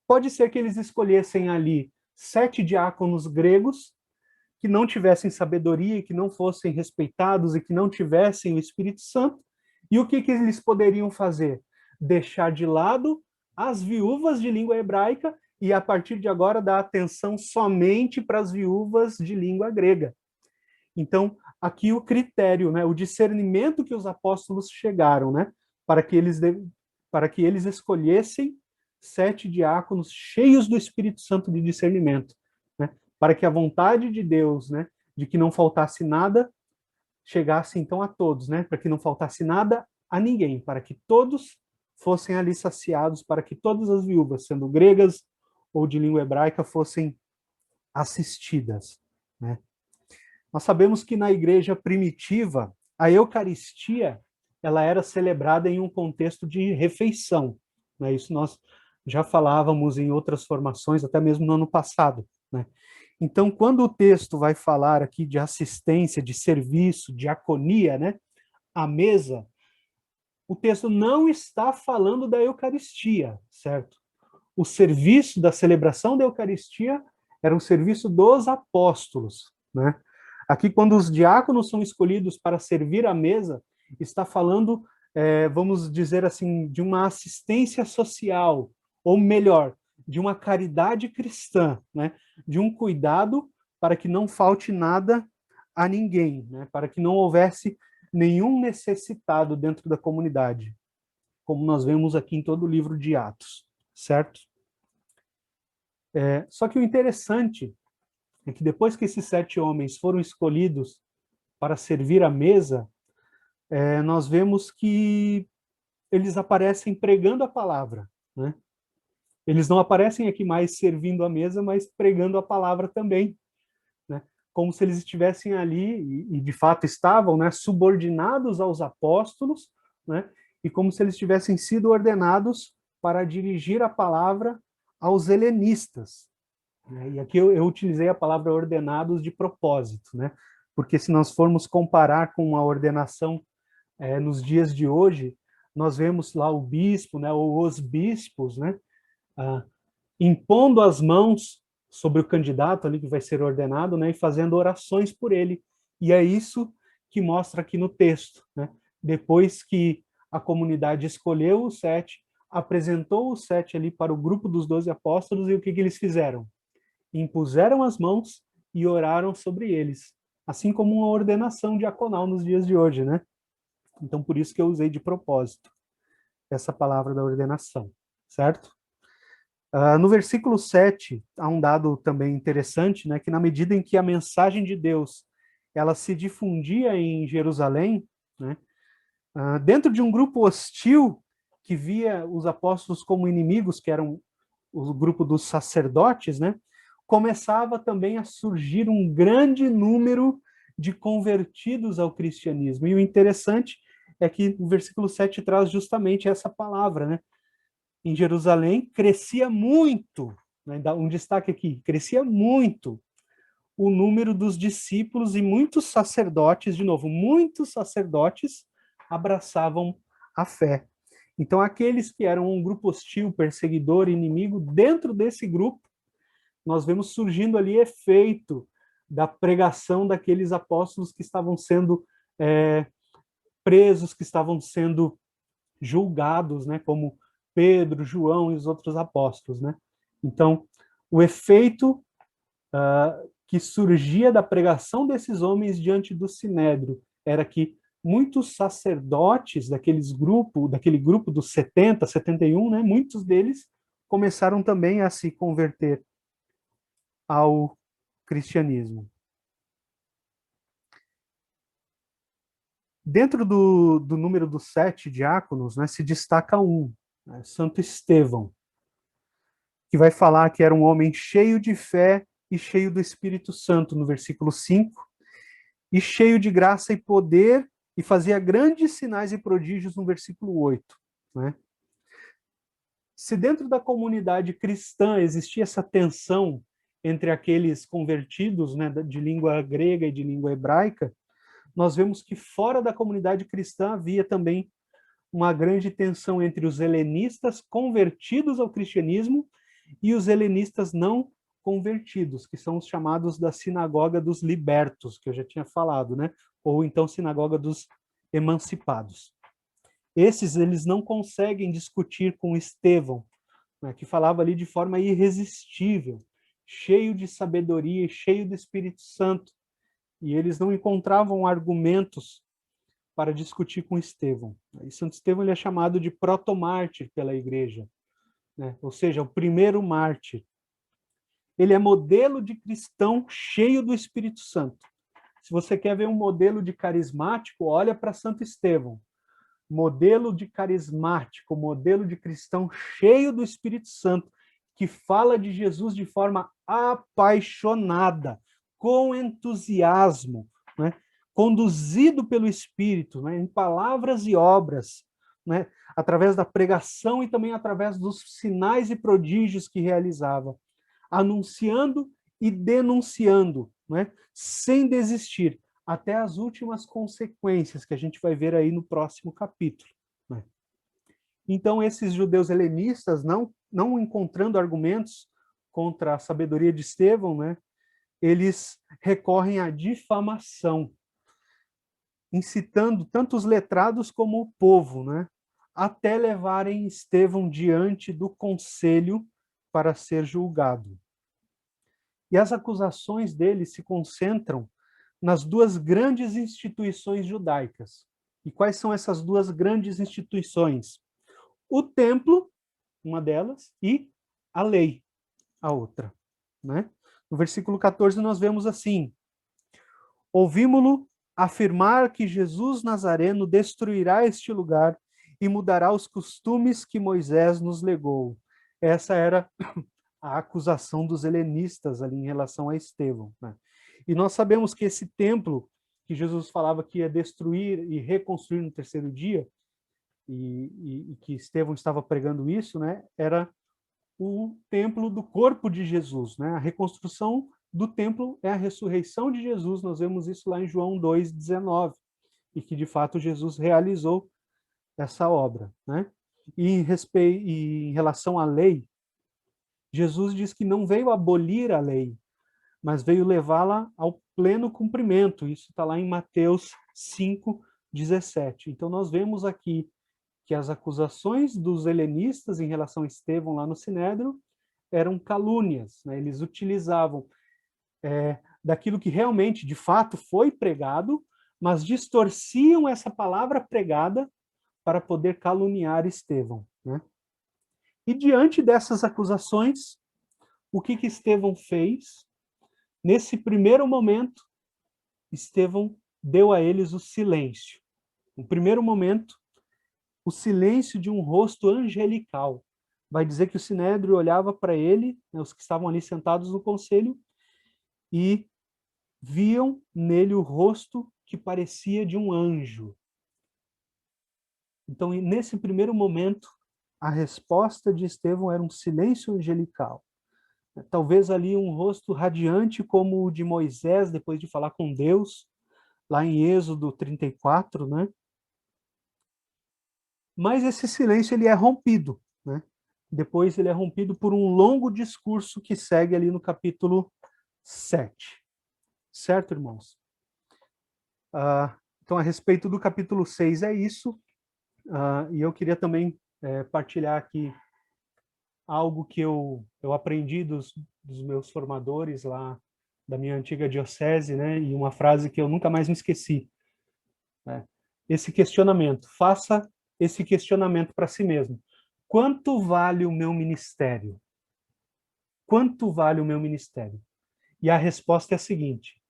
pode ser que eles escolhessem ali 7 diáconos gregos que não tivessem sabedoria, que não fossem respeitados e que não tivessem o Espírito Santo. E o que eles poderiam fazer? Deixar de lado as viúvas de língua hebraica e, a partir de agora, dar atenção somente para as viúvas de língua grega. Então, aqui o critério, né, o discernimento que os apóstolos chegaram, né, para que eles escolhessem 7 diáconos cheios do Espírito Santo de discernimento, né, para que a vontade de Deus, né, de que não faltasse nada, chegasse então a todos, né, para que não faltasse nada a ninguém, para que todos fossem ali saciados, para que todas as viúvas, sendo gregas ou de língua hebraica, fossem assistidas, né. Nós sabemos que na igreja primitiva, a Eucaristia, ela era celebrada em um contexto de refeição, né? Isso nós já falávamos em outras formações, até mesmo no ano passado, né? Então, quando o texto vai falar aqui de assistência, de serviço, diaconia, né, à mesa, o texto não está falando da Eucaristia, certo? O serviço da celebração da Eucaristia era um serviço dos apóstolos, né? Aqui, quando os diáconos são escolhidos para servir à mesa, está falando, vamos dizer assim, de uma assistência social, ou melhor, de uma caridade cristã, né? De um cuidado para que não falte nada a ninguém, né? Para que não houvesse nenhum necessitado dentro da comunidade, como nós vemos aqui em todo o livro de Atos, certo? Só que o interessante é que depois que esses 7 homens foram escolhidos para servir à mesa, nós vemos que eles aparecem pregando a palavra, né? Eles não aparecem aqui mais servindo à mesa, mas pregando a palavra também, né? Como se eles estivessem ali, e de fato estavam, né, subordinados aos apóstolos, né? E como se eles tivessem sido ordenados para dirigir a palavra aos helenistas. E aqui eu utilizei a palavra ordenados de propósito, né? Porque se nós formos comparar com a ordenação nos dias de hoje, nós vemos lá o bispo, né, ou os bispos, né, impondo as mãos sobre o candidato ali que vai ser ordenado, né, e fazendo orações por ele. E é isso que mostra aqui no texto, né? Depois que a comunidade escolheu os 7, apresentou os 7 ali para o grupo dos 12 apóstolos, e o que eles fizeram? Impuseram as mãos e oraram sobre eles, assim como uma ordenação diaconal nos dias de hoje, né? Então, por isso que eu usei de propósito essa palavra da ordenação, certo? No versículo 7, há um dado também interessante, né, que na medida em que a mensagem de Deus ela se difundia em Jerusalém, né, dentro de um grupo hostil que via os apóstolos como inimigos, que eram o grupo dos sacerdotes, né, começava também a surgir um grande número de convertidos ao cristianismo. E o interessante é que o versículo 7 traz justamente essa palavra, né? Em Jerusalém crescia muito, né? Um destaque aqui, crescia muito o número dos discípulos, e muitos sacerdotes, de novo, muitos sacerdotes abraçavam a fé. Então, aqueles que eram um grupo hostil, perseguidor, inimigo, dentro desse grupo, nós vemos surgindo ali efeito da pregação daqueles apóstolos que estavam sendo presos, que estavam sendo julgados, né, como Pedro, João e os outros apóstolos, né? Então, o efeito que surgia da pregação desses homens diante do Sinédrio era que muitos sacerdotes daquele grupo dos 70, 71, né, muitos deles começaram também a se converter ao cristianismo. Dentro do número dos 7 diáconos, né, se destaca um, né, Santo Estevão, que vai falar que era um homem cheio de fé e cheio do Espírito Santo, no versículo 5, e cheio de graça e poder, e fazia grandes sinais e prodígios no versículo 8, né? Se dentro da comunidade cristã existia essa tensão entre aqueles convertidos, né, de língua grega e de língua hebraica, nós vemos que fora da comunidade cristã havia também uma grande tensão entre os helenistas convertidos ao cristianismo e os helenistas não convertidos, que são os chamados da sinagoga dos libertos, que eu já tinha falado, né? Ou então sinagoga dos emancipados. Esses, eles não conseguem discutir com Estevão, né, que falava ali de forma irresistível, cheio de sabedoria, cheio do Espírito Santo, e eles não encontravam argumentos para discutir com Estevão. E Santo Estevão ele é chamado de protomártir pela igreja, né? Ou seja, o primeiro mártir. Ele é modelo de cristão cheio do Espírito Santo. Se você quer ver um modelo de carismático, olha para Santo Estevão. Modelo de carismático, modelo de cristão cheio do Espírito Santo, que fala de Jesus de forma apaixonada, com entusiasmo, né? Conduzido pelo Espírito, né? Em palavras e obras, né? Através da pregação e também através dos sinais e prodígios que realizava, anunciando e denunciando, né? Sem desistir, até as últimas consequências que a gente vai ver aí no próximo capítulo, né? Então, esses judeus helenistas, não encontrando argumentos contra a sabedoria de Estevão, né, eles recorrem à difamação, incitando tanto os letrados como o povo, né, até levarem Estevão diante do conselho para ser julgado. E as acusações dele se concentram nas duas grandes instituições judaicas. E quais são essas duas grandes instituições? O templo, uma delas, e a lei, a outra, né? No versículo 14 nós vemos assim: ouvimo-lo afirmar que Jesus Nazareno destruirá este lugar e mudará os costumes que Moisés nos legou. Essa era a acusação dos helenistas ali em relação a Estevão, né? E nós sabemos que esse templo que Jesus falava que ia destruir e reconstruir no terceiro dia, e que Estevão estava pregando isso, né, era o templo do corpo de Jesus, né? A reconstrução do templo é a ressurreição de Jesus, nós vemos isso lá em João 2,19, e que de fato Jesus realizou essa obra, né? E em relação à lei, Jesus diz que não veio abolir a lei, mas veio levá-la ao pleno cumprimento. Isso está lá em Mateus 5,17. Então nós vemos aqui que as acusações dos helenistas em relação a Estevão lá no Sinédrio eram calúnias, né? Eles utilizavam daquilo que realmente, de fato, foi pregado, mas distorciam essa palavra pregada para poder caluniar Estevão, né? E diante dessas acusações, o que Estevão fez? Nesse primeiro momento, Estevão deu a eles o silêncio. No primeiro momento, o silêncio de um rosto angelical. Vai dizer que o Sinédrio olhava para ele, né, os que estavam ali sentados no conselho, e viam nele o rosto que parecia de um anjo. Então, nesse primeiro momento, a resposta de Estevão era um silêncio angelical. Talvez ali um rosto radiante como o de Moisés, depois de falar com Deus, lá em Êxodo 34, né? Mas esse silêncio ele é rompido, né? Depois ele é rompido por um longo discurso que segue ali no capítulo 7. Certo, irmãos? Então, a respeito do capítulo 6 é isso. E eu queria também partilhar aqui algo que eu aprendi dos meus formadores lá da minha antiga diocese, né? E uma frase que eu nunca mais me esqueci, né? Esse questionamento, faça esse questionamento para si mesmo. Quanto vale o meu ministério? Quanto vale o meu ministério? E a resposta é a seguinte: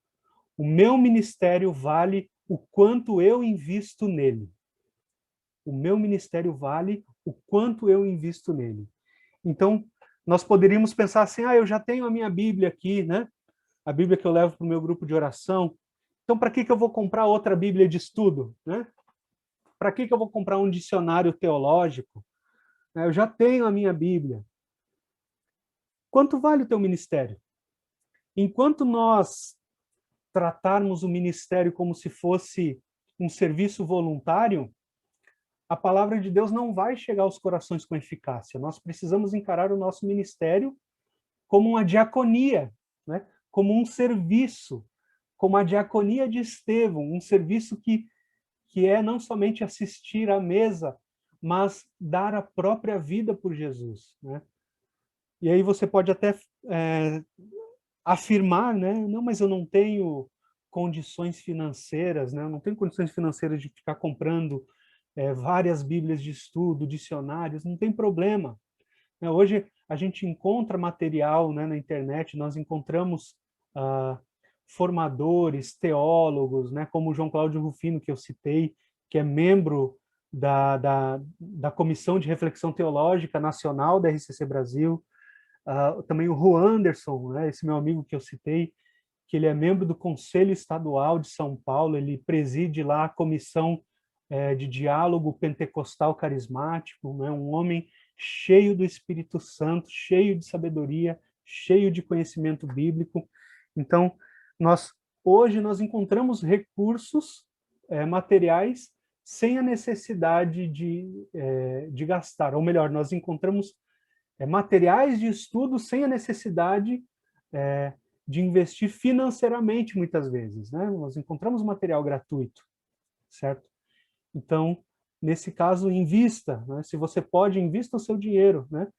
o meu ministério vale o quanto eu invisto nele. O meu ministério vale o quanto eu invisto nele. Então, nós poderíamos pensar assim, eu já tenho a minha Bíblia aqui, né? A Bíblia que eu levo para o meu grupo de oração, Então, para que eu vou comprar outra Bíblia de estudo, né? Para que eu vou comprar um dicionário teológico? Eu já tenho a minha Bíblia. Quanto vale o teu ministério? Enquanto nós tratarmos o ministério como se fosse um serviço voluntário, a palavra de Deus não vai chegar aos corações com eficácia. Nós precisamos encarar o nosso ministério como uma diaconia, né? Como um serviço, como a diaconia de Estevão, um serviço que é não somente assistir à mesa, mas dar a própria vida por Jesus, né? E aí você pode até afirmar, né? Não, mas eu não tenho condições financeiras, né? Eu não tenho condições financeiras de ficar comprando várias Bíblias de estudo, dicionários, não tem problema. Hoje a gente encontra material, né, na internet, nós encontramos formadores, teólogos, né, como o João Cláudio Rufino, que eu citei, que é membro da Comissão de Reflexão Teológica Nacional da RCC Brasil, também o Ru Anderson, né, esse meu amigo que eu citei, que ele é membro do Conselho Estadual de São Paulo, ele preside lá a Comissão de Diálogo Pentecostal Carismático, né, um homem cheio do Espírito Santo, cheio de sabedoria, cheio de conhecimento bíblico. Então, hoje nós encontramos recursos materiais sem a necessidade de gastar, ou melhor, nós encontramos materiais de estudo sem a necessidade de investir financeiramente, muitas vezes, né? Nós encontramos material gratuito, certo? Então, nesse caso, invista, né? Se você pode, invista o seu dinheiro, né?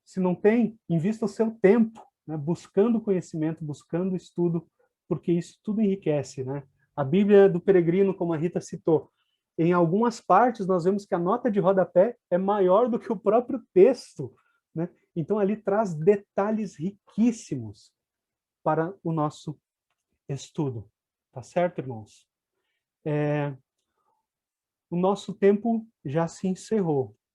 Se não tem, invista o seu tempo, né? Buscando conhecimento, buscando estudo, porque isso tudo enriquece, né? A Bíblia do Peregrino, como a Rita citou, em algumas partes nós vemos que a nota de rodapé é maior do que o próprio texto, né? Então ali traz detalhes riquíssimos para o nosso estudo. Tá certo, irmãos? O nosso tempo já se encerrou.